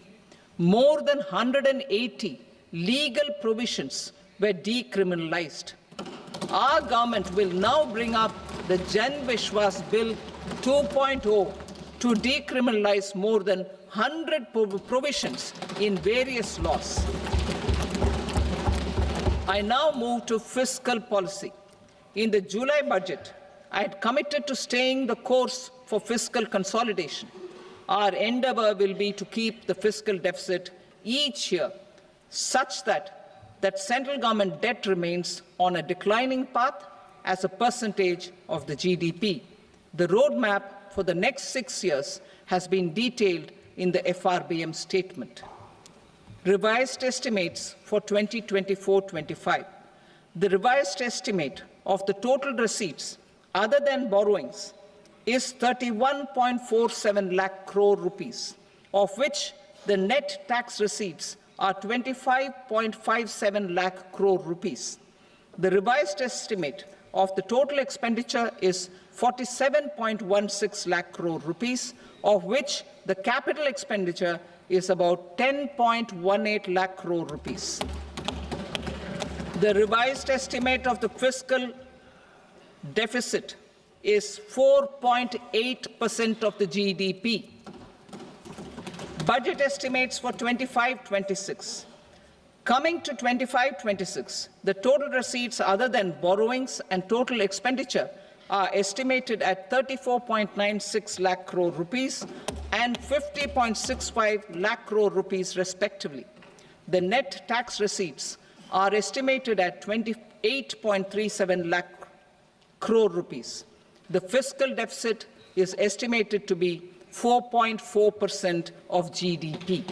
more than 180 legal provisions were decriminalized. Our government will now bring up the Jan Vishwas Bill 2.0 to decriminalize more than 100 provisions in various laws. I now move to fiscal policy. In the July budget, I had committed to staying the course for fiscal consolidation. Our endeavor will be to keep the fiscal deficit each year such that central government debt remains on a declining path as a percentage of the GDP. The roadmap for the next 6 years has been detailed in the FRBM statement. Revised estimates for 2024-25. The revised estimate of the total receipts other than borrowings is 31.47 lakh crore rupees, of which the net tax receipts are 25.57 lakh crore rupees. The revised estimate of the total expenditure is 47.16 lakh crore rupees, of which the capital expenditure is about 10.18 lakh crore rupees. The revised estimate of the fiscal deficit is 4.8% of the GDP. Budget estimates for 25-26. Coming to 25-26, the total receipts other than borrowings and total expenditure are estimated at 34.96 lakh crore rupees and 50.65 lakh crore rupees respectively. The net tax receipts are estimated at 28.37 lakh crore rupees. The fiscal deficit is estimated to be 4.4% of GDP.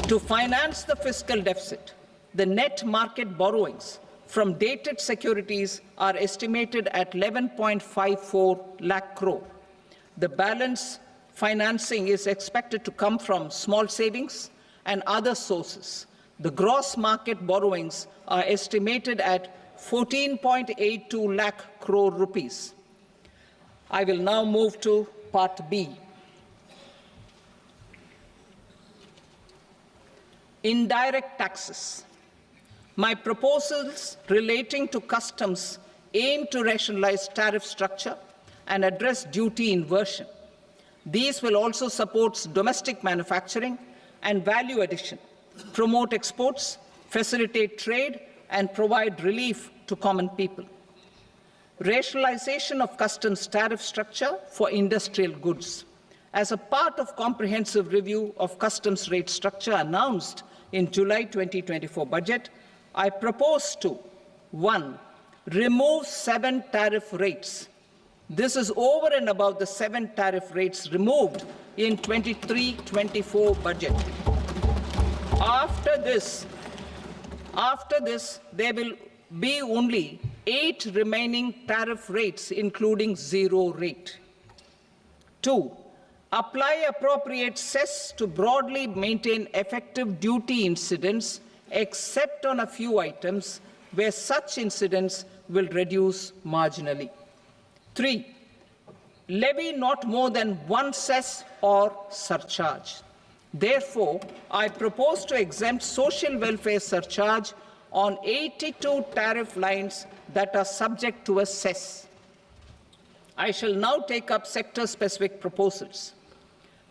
To finance the fiscal deficit, the net market borrowings from dated securities are estimated at 11.54 lakh crore. The balance financing is expected to come from small savings and other sources. The gross market borrowings are estimated at 14.82 lakh crore rupees. I will now move to Part B. Indirect taxes. My proposals relating to customs aim to rationalize tariff structure and address duty inversion. These will also support domestic manufacturing and value addition, promote exports, facilitate trade, and provide relief to common people. rationalization of customs tariff structure for industrial goods. As a part of comprehensive review of customs rate structure announced in July 2024 budget, I propose to 1. Remove 7 tariff rates. This is over and above the 7 tariff rates removed in 23-24 budget. After this, there will be only 8 remaining tariff rates, including 0 rate. 2. Apply appropriate cess to broadly maintain effective duty incidence, except on a few items where such incidence will reduce marginally. 3. Levy not more than 1 cess or surcharge. Therefore, I propose to exempt social welfare surcharge on 82 tariff lines that are subject to a cess. I shall now take up sector-specific proposals.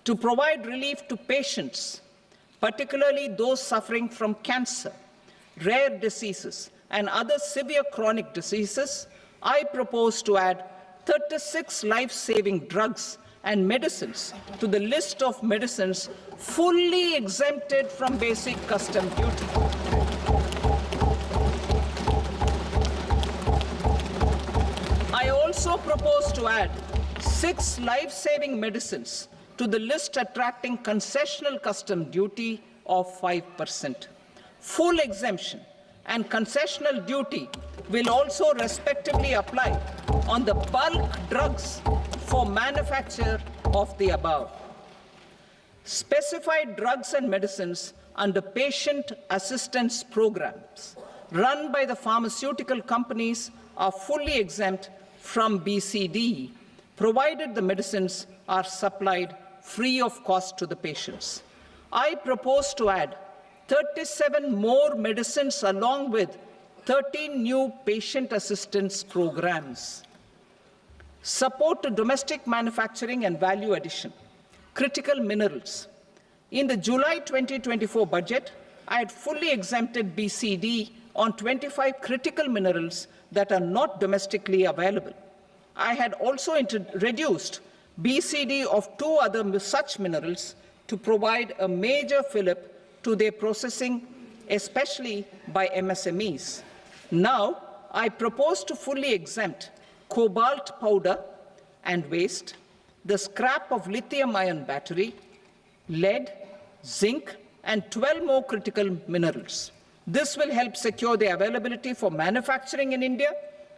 To provide relief to patients, particularly those suffering from cancer, rare diseases, and other severe chronic diseases, I propose to add 36 life-saving drugs and medicines to the list of medicines fully exempted from basic custom duty. I also propose to add 6 life-saving medicines to the list attracting concessional custom duty of 5%. Full exemption and concessional duty will also respectively apply on the bulk drugs for manufacture of the above. Specified drugs and medicines under patient assistance programs run by the pharmaceutical companies are fully exempt from BCD, provided the medicines are supplied free of cost to the patients. I propose to add 37 more medicines along with 13 new patient assistance programs. Support to domestic manufacturing and value addition. Critical minerals. In the July 2024 budget, I had fully exempted BCD on 25 critical minerals that are not domestically available. I had also reduced BCD of 2 other such minerals to provide a major fillip to their processing, especially by MSMEs. Now, I propose to fully exempt cobalt powder and waste, the scrap of lithium-ion battery, lead, zinc, and 12 more critical minerals. This will help secure their availability for manufacturing in India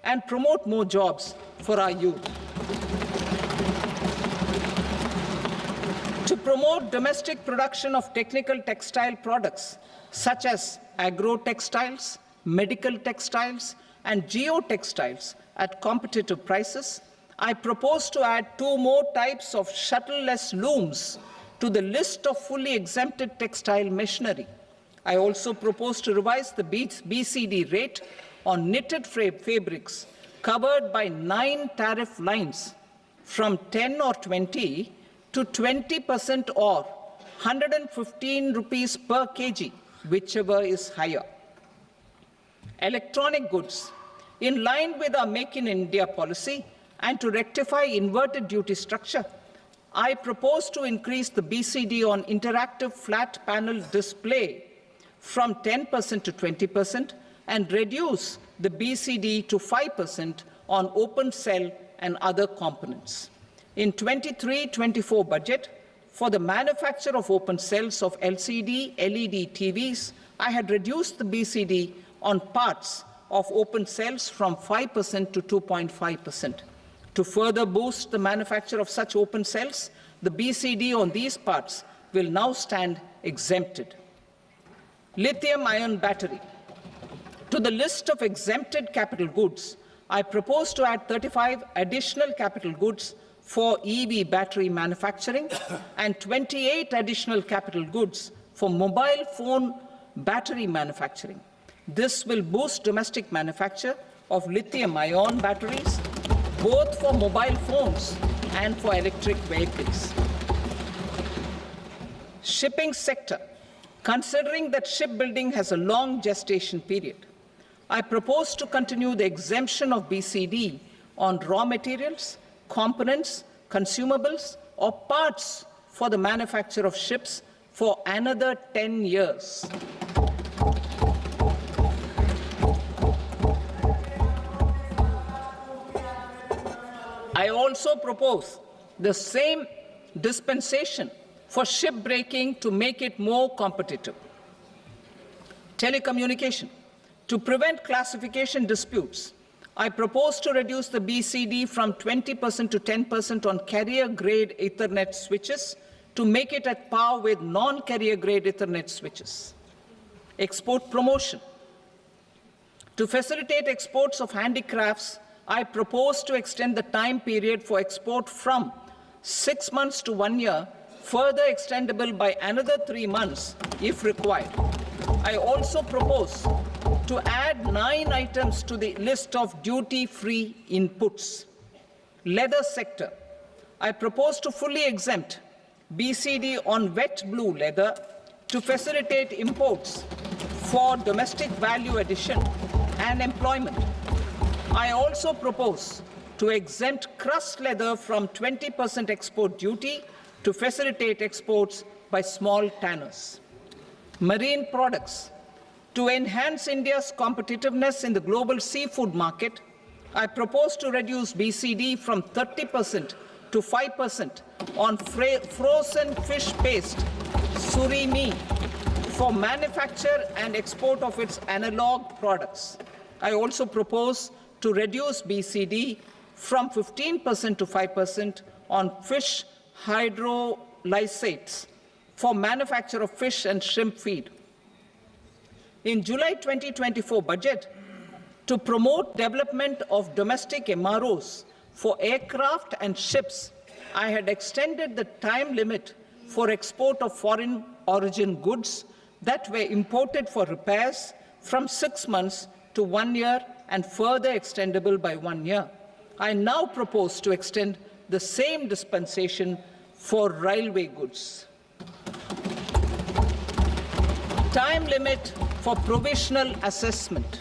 and promote more jobs for our youth. To promote domestic production of technical textile products such as agro-textiles, medical textiles, and geotextiles at competitive prices, I propose to add 2 more types of shuttle-less looms to the list of fully exempted textile machinery. I also propose to revise the BCD rate on knitted fabrics covered by 9 tariff lines from 10 or 20 to 20% or 115 rupees per kg, whichever is higher. Electronic goods. In line with our Make in India policy and to rectify inverted duty structure, I propose to increase the BCD on interactive flat panel display from 10% to 20% and reduce the BCD to 5% on open cell and other components. In 23-24 budget, for the manufacture of open cells of LCD, LED TVs, I had reduced the BCD on parts of open cells from 5% to 2.5%. To further boost the manufacture of such open cells, the BCD on these parts will now stand exempted. Lithium-ion battery. To the list of exempted capital goods, I propose to add 35 additional capital goods for EV battery manufacturing and 28 additional capital goods for mobile phone battery manufacturing. This will boost domestic manufacture of lithium-ion batteries, both for mobile phones and for electric vehicles. Shipping sector. Considering that shipbuilding has a long gestation period, I propose to continue the exemption of BCD on raw materials, components, consumables, or parts for the manufacture of ships for another 10 years. I also propose the same dispensation for shipbreaking to make it more competitive. Telecommunication. To prevent classification disputes, I propose to reduce the BCD from 20% to 10% on carrier-grade Ethernet switches to make it at par with non-carrier-grade Ethernet switches. Export promotion. To facilitate exports of handicrafts, I propose to extend the time period for export from 6 months to 1 year, further extendable by another 3 months if required. I also propose to add 9 items to the list of duty-free inputs. Leather sector. I propose to fully exempt BCD on wet blue leather to facilitate imports for domestic value addition and employment. I also propose to exempt crust leather from 20% export duty to facilitate exports by small tanners. Marine products. To enhance India's competitiveness in the global seafood market, I propose to reduce BCD from 30% to 5% on frozen fish paste, surimi, for manufacture and export of its analog products. I also propose to reduce BCD from 15% to 5% on fish hydrolysates for manufacture of fish and shrimp feed. In July 2024 budget, to promote development of domestic MROs for aircraft and ships, I had extended the time limit for export of foreign origin goods that were imported for repairs from 6 months to 1 year and further extendable by 1 year. I now propose to extend the same dispensation for railway goods. Time limit for provisional assessment.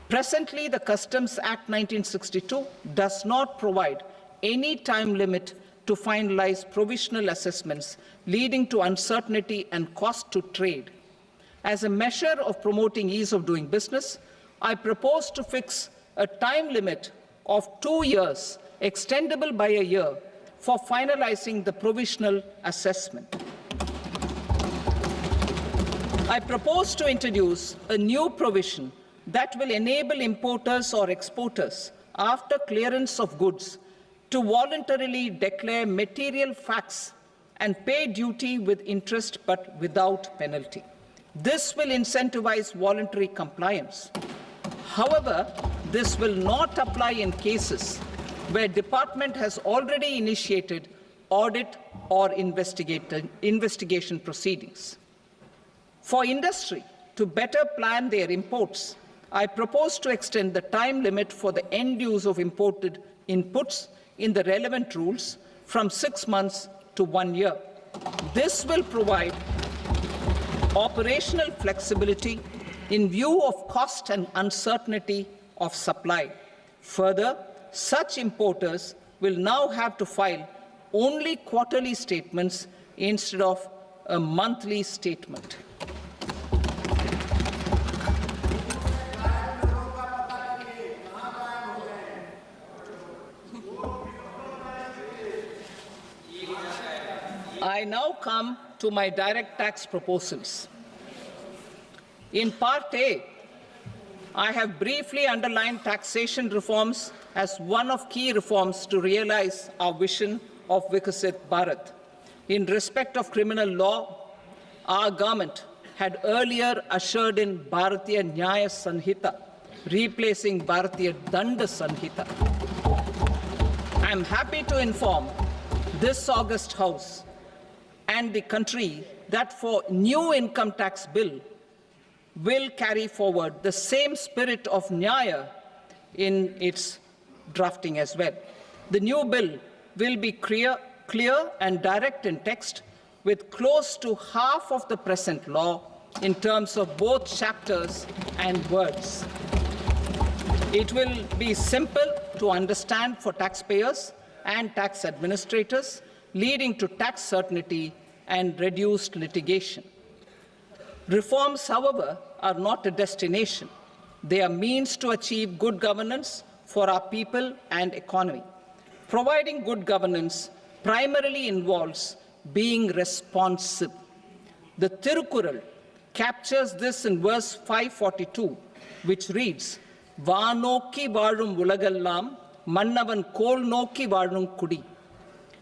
Presently, the Customs Act 1962 does not provide any time limit to finalize provisional assessments, leading to uncertainty and cost to trade. As a measure of promoting ease of doing business, I propose to fix a time limit of 2 years, extendable by a year, for finalizing the provisional assessment. I propose to introduce a new provision that will enable importers or exporters, after clearance of goods, to voluntarily declare material facts and pay duty with interest but without penalty. This will incentivize voluntary compliance. However, this will not apply in cases where department has already initiated audit or investigation proceedings. For industry to better plan their imports, I propose to extend the time limit for the end use of imported inputs in the relevant rules from 6 months to 1 year. This will provide operational flexibility in view of cost and uncertainty of supply. Further, such importers will now have to file only quarterly statements instead of a monthly statement. I now come to my direct tax proposals. In Part A, I have briefly underlined taxation reforms as one of key reforms to realize our vision of Vikasit Bharat. In respect of criminal law, our government had earlier ushered in Bharatiya Nyaya Sanhita, replacing Bharatiya Danda Sanhita. I am happy to inform this august House and the country that for new income tax bill will carry forward the same spirit of Nyaya in its drafting as well. The new bill will be clear and direct in text, with close to half of the present law in terms of both chapters and words. It will be simple, to understand for taxpayers and tax administrators, leading to tax certainty and reduced litigation. Reforms, however, are not a destination. They are means to achieve good governance for our people and economy. Providing good governance primarily involves being responsive. The Tirukural captures this in verse 542, which reads, "Vaanokki vaazhum ulagallam, mannavan kol nokki vaazhum kudi,"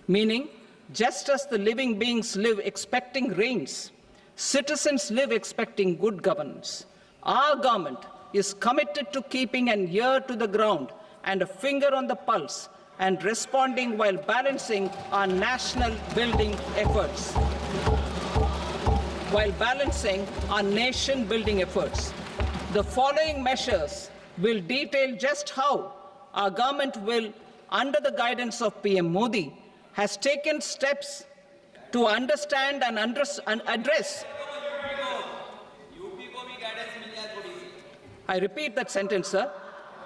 meaning, just as the living beings live expecting rains, citizens live expecting good governance. Our government is committed to keeping an ear to the ground and a finger on the pulse and responding while balancing our national building efforts. The following measures will detail just how our government will, under the guidance of PM Modi, has taken steps to understand and address. I repeat that sentence, sir.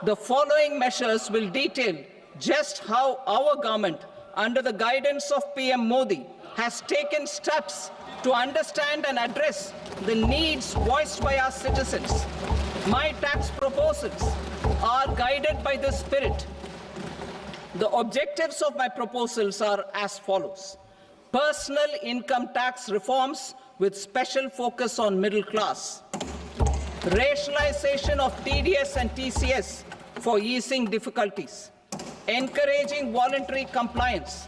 The following measures will detail just how our government, under the guidance of PM Modi, has taken steps to understand and address the needs voiced by our citizens. My tax proposals are guided by this spirit. The objectives of my proposals are as follows. Personal income tax reforms with special focus on middle class. Rationalization of TDS and TCS for easing difficulties. Encouraging voluntary compliance.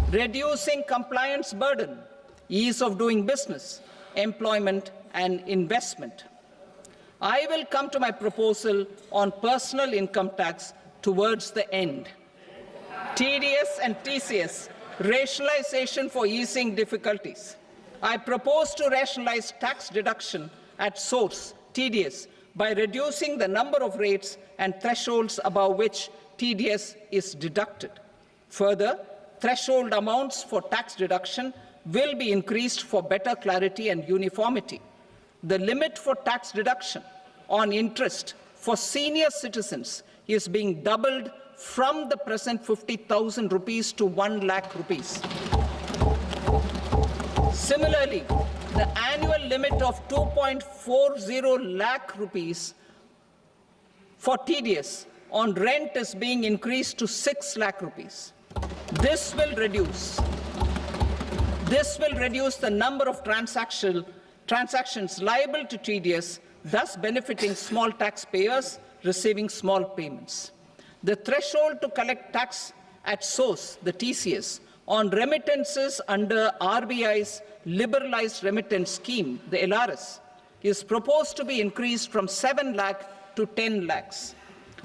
Reducing compliance burden. Ease of doing business, employment and investment. I will come to my proposal on personal income tax towards the end. TDS and TCS, rationalization for easing difficulties. I propose to rationalize tax deduction at source, TDS, by reducing the number of rates and thresholds above which TDS is deducted. Further, threshold amounts for tax deduction will be increased for better clarity and uniformity. The limit for tax deduction on interest for senior citizens is being doubled from the present 50,000 rupees to 1 lakh rupees. Similarly, the annual limit of 2.40 lakh rupees for TDS on rent is being increased to 6 lakh rupees. This will reduce the number of transactions liable to TDS, thus benefiting small taxpayers receiving small payments. The threshold to collect tax at source, the TCS, on remittances under RBI's liberalized remittance scheme, the LRS, is proposed to be increased from 7 lakh to 10 lakhs.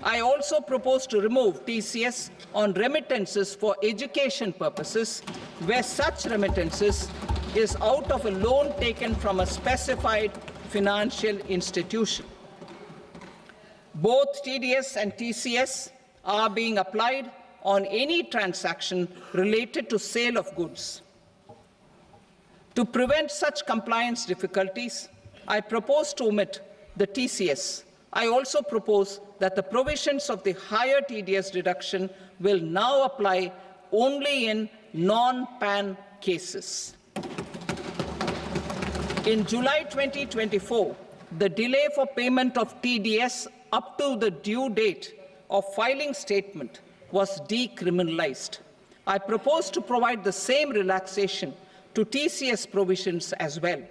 I also propose to remove TCS on remittances for education purposes, where such remittances is out of a loan taken from a specified financial institution. Both TDS and TCS are being applied on any transaction related to sale of goods. To prevent such compliance difficulties, I propose to omit the TCS. I also propose that the provisions of the higher TDS deduction will now apply only in non-PAN cases. In July 2024, the delay for payment of TDS up to the due date of filing statement was decriminalized. I propose to provide the same relaxation to TCS provisions as well.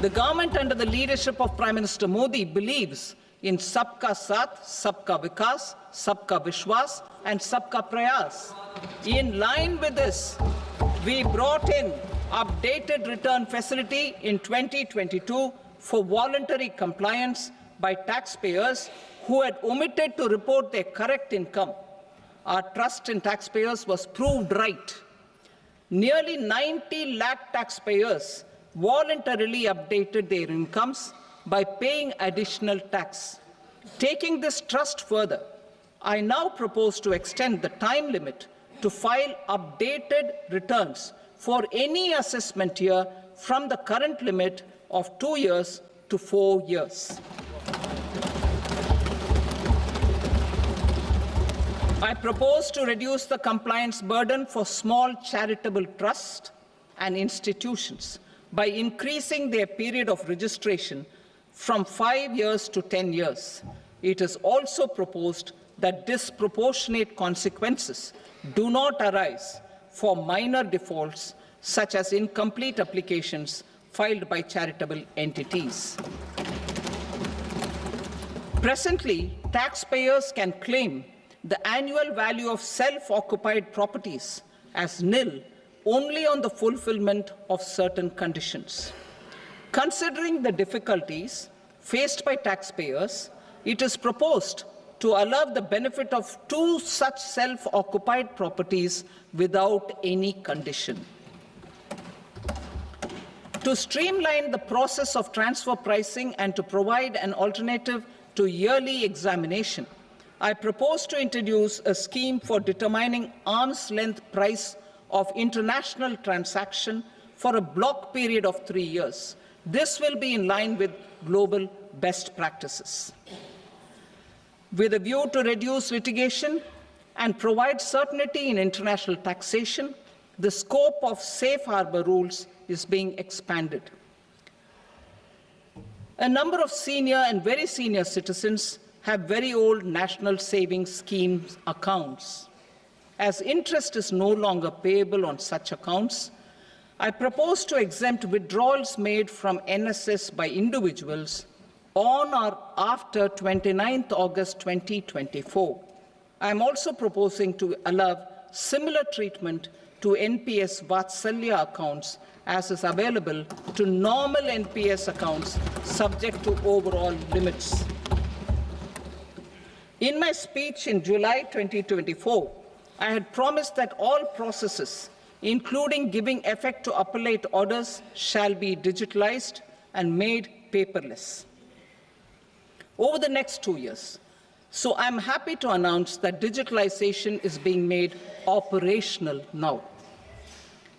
The government under the leadership of Prime Minister Modi believes in Sabka Saath, Sabka Vikas, Sabka Vishwas and Sabka Prayas. In line with this, we brought in updated return facility in 2022 for voluntary compliance by taxpayers who had omitted to report their correct income. Our trust in taxpayers was proved right. Nearly 90 lakh taxpayers voluntarily updated their incomes by paying additional tax. Taking this trust further, I now propose to extend the time limit to file updated returns for any assessment year from the current limit of 2 years to 4 years. I propose to reduce the compliance burden for small charitable trusts and institutions by increasing their period of registration from 5 years to 10 years. It is also proposed that disproportionate consequences do not arise for minor defaults, such as incomplete applications filed by charitable entities. Presently, taxpayers can claim the annual value of self-occupied properties as nil only on the fulfillment of certain conditions. Considering the difficulties faced by taxpayers, it is proposed to allow the benefit of 2 such self-occupied properties without any condition. To streamline the process of transfer pricing and to provide an alternative to yearly examination, I propose to introduce a scheme for determining arm's length price of international transaction for a block period of 3 years. This will be in line with global best practices. With a view to reduce litigation and provide certainty in international taxation, the scope of safe harbor rules is being expanded. A number of senior and very senior citizens have very old national savings schemes accounts. As interest is no longer payable on such accounts, I propose to exempt withdrawals made from NSS by individuals on or after 29th August 2024. I am also proposing to allow similar treatment to NPS Vatsalya accounts as is available to normal NPS accounts subject to overall limits. In my speech in July 2024, I had promised that all processes, including giving effect to appellate orders, shall be digitalized and made paperless over the next 2 years. So I'm happy to announce that digitalization is being made operational now.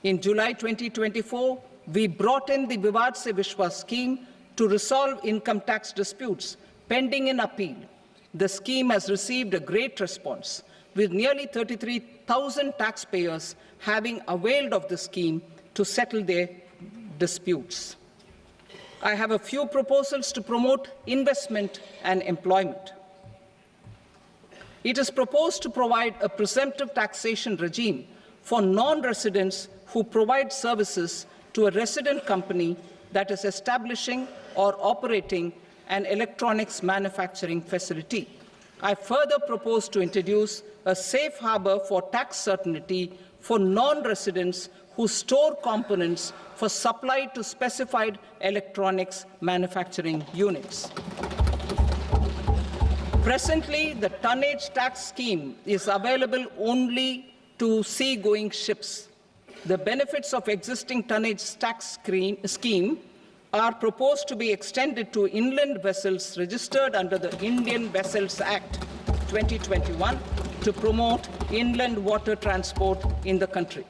In July 2024, we brought in the Vivad Se Vishwas scheme to resolve income tax disputes pending in appeal. The scheme has received a great response, with nearly 33,000 taxpayers having availed of the scheme to settle their disputes. I have a few proposals to promote investment and employment. It is proposed to provide a presumptive taxation regime for non-residents who provide services to a resident company that is establishing or operating an electronics manufacturing facility. I further propose to introduce a safe harbor for tax certainty for non-residents who store components for supply to specified electronics manufacturing units. Presently, the tonnage tax scheme is available only to sea-going ships. The benefits of existing tonnage tax scheme are proposed to be extended to inland vessels registered under the Indian Vessels Act 2021 to promote inland water transport in the country.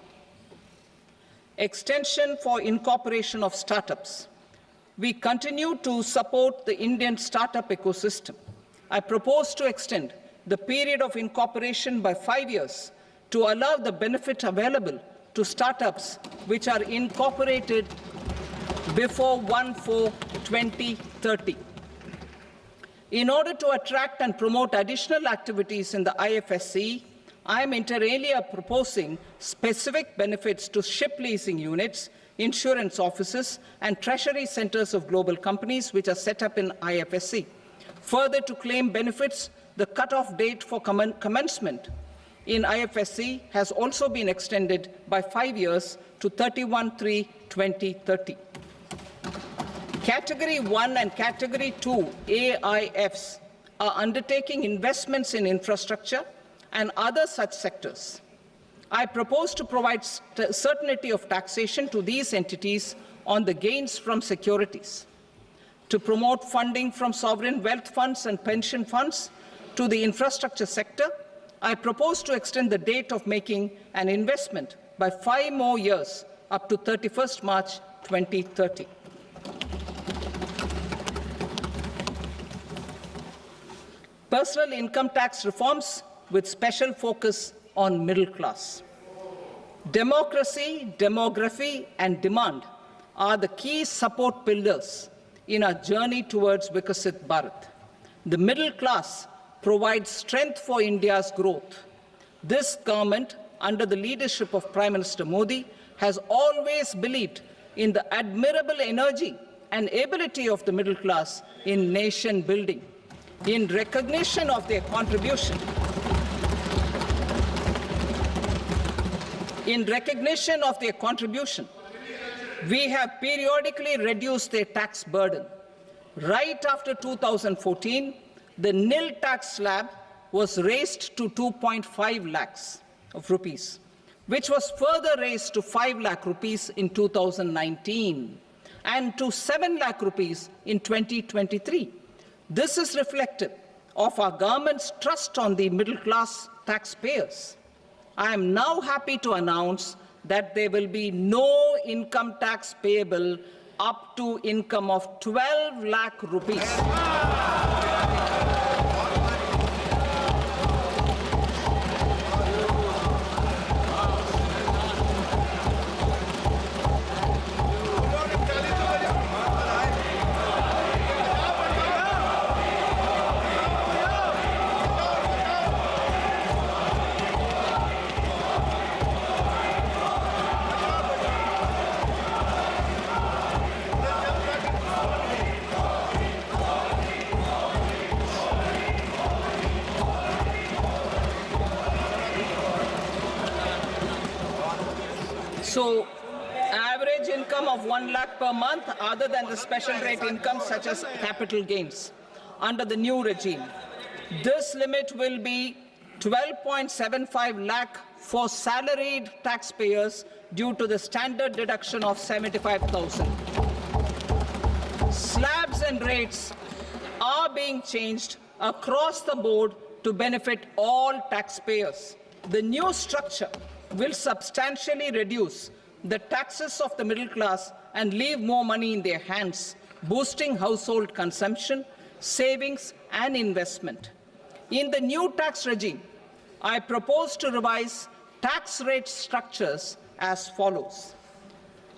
Extension for incorporation of startups. We continue to support the Indian startup ecosystem. I propose to extend the period of incorporation by 5 years to allow the benefit available to startups which are incorporated before 1/4/2030. In order to attract and promote additional activities in the IFSC, I am inter alia proposing specific benefits to ship leasing units, insurance offices, and treasury centers of global companies which are set up in IFSC. Further, to claim benefits, the cut-off date for commencement in IFSC has also been extended by 5 years to 31/3/2030. Category 1 and Category 2 AIFs are undertaking investments in infrastructure and other such sectors. I propose to provide certainty of taxation to these entities on the gains from securities, to promote funding from sovereign wealth funds and pension funds to the infrastructure sector. I propose to extend the date of making an investment by 5 more years up to 31st March 2030. Personal income tax reforms with special focus on middle class. Democracy, demography, and demand are the key support pillars in our journey towards Vikasit Bharat. The middle class provides strength for India's growth. This government, under the leadership of Prime Minister Modi, has always believed in the admirable energy and ability of the middle class in nation building. In recognition of their contribution, we have periodically reduced their tax burden. Right after 2014, the nil tax slab was raised to 2.5 lakhs of rupees, which was further raised to 5 lakh rupees in 2019 and to 7 lakh rupees in 2023. This is reflective of our government's trust on the middle class taxpayers. I am now happy to announce that there will be no income tax payable up to income of 12 lakh rupees. So, average income of 1 lakh per month, other than the special rate income such as capital gains, under the new regime. This limit will be 12.75 lakh for salaried taxpayers due to the standard deduction of 75,000. Slabs and rates are being changed across the board to benefit all taxpayers. The new structure will substantially reduce the taxes of the middle class and leave more money in their hands, boosting household consumption, savings, and investment. In the new tax regime, I propose to revise tax rate structures as follows: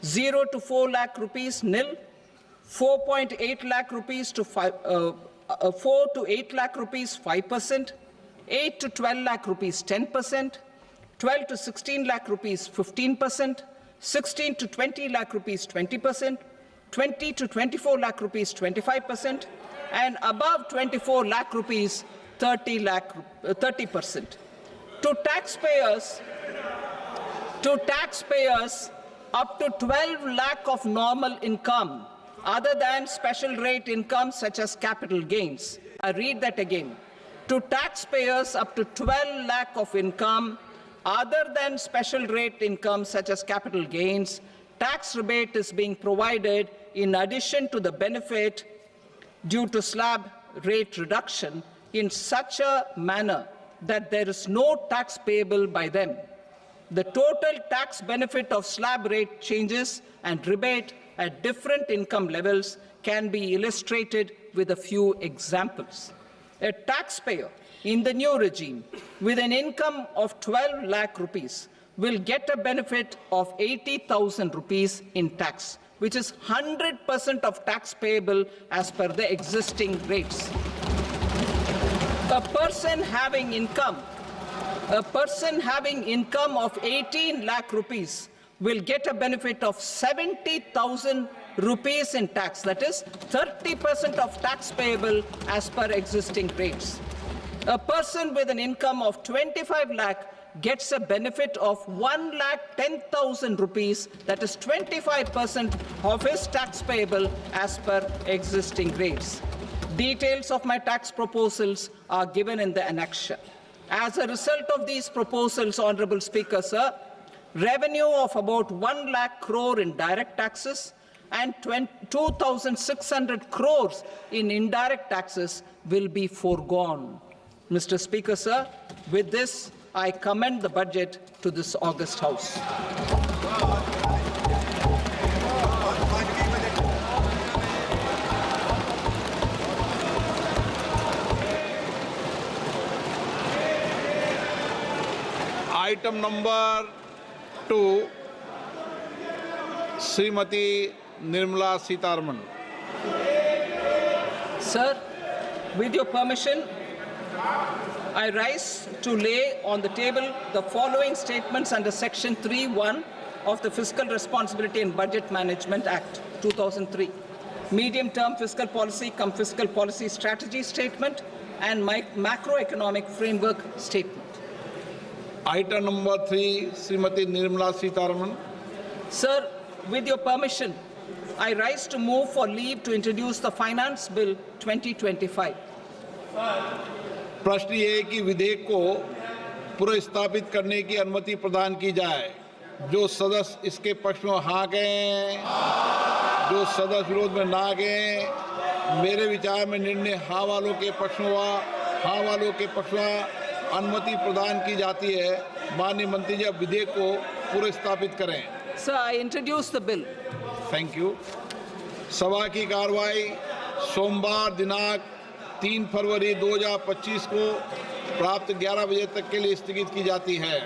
0 to 4 lakh rupees nil, 4.8 lakh rupees to 4 to 8 lakh rupees 5%, 8 to 12 lakh rupees 10%, 12 to 16 lakh rupees 15%, 16 to 20 lakh rupees 20%, 20 to 24 lakh rupees 25%, and above 24 lakh rupees 30%. To taxpayers up to 12 lakh of normal income, other than special rate income such as capital gains. I read that again. To taxpayers up to 12 lakh of income, other than special rate income such as capital gains, tax rebate is being provided in addition to the benefit due to slab rate reduction in such a manner that there is no tax payable by them. The total tax benefit of slab rate changes and rebate at different income levels can be illustrated with a few examples. A taxpayer in the new regime with an income of 12 lakh rupees will get a benefit of 80,000 rupees in tax, which is 100% of tax payable as per the existing rates. A person having income of 18 lakh rupees will get a benefit of 70,000 rupees in tax, that is 30% of tax payable as per existing rates. A person with an income of 25 lakh gets a benefit of 1,10,000 rupees, that is 25% of his tax payable as per existing rates. Details of my tax proposals are given in the annexure. As a result of these proposals, Honorable Speaker, sir, revenue of about 1 lakh crore in direct taxes and 2,600 crores in indirect taxes will be foregone. Mr. Speaker, sir, with this, I commend the budget to this august House. Item number 2, Shrimati Nirmala Sitharaman. Sir, with your permission, I rise to lay on the table the following statements under Section 3(1) of the Fiscal Responsibility and Budget Management Act, 2003. Medium-term fiscal policy cum fiscal policy strategy statement and macroeconomic framework statement. Item number 3, Shrimati Nirmala Sitharaman. Sir, with your permission, I rise to move for leave to introduce the Finance Bill 2025. प्रश्न ये है कि विधेयक को पुनर्स्थापित करने की अनुमति प्रदान की जाए। जो सदस्य इसके पक्ष में हाँ कहें, जो सदस्य विरोध में ना कहें। मेरे विचार में निर्णय हाँ वालों के पक्ष में हुआ। हाँ वालों के पक्ष में अनुमति प्रदान की जाती है। माननीय मंत्री जी, अब विधेयक को पुनर्स्थापित करें। Sir, I introduce the bill. Thank you. सभा की कार्रवाई सोमवार दिनांक 3 फरवरी 2025 को प्राप्त 11 बजे तक के लिए स्थगित की जाती है।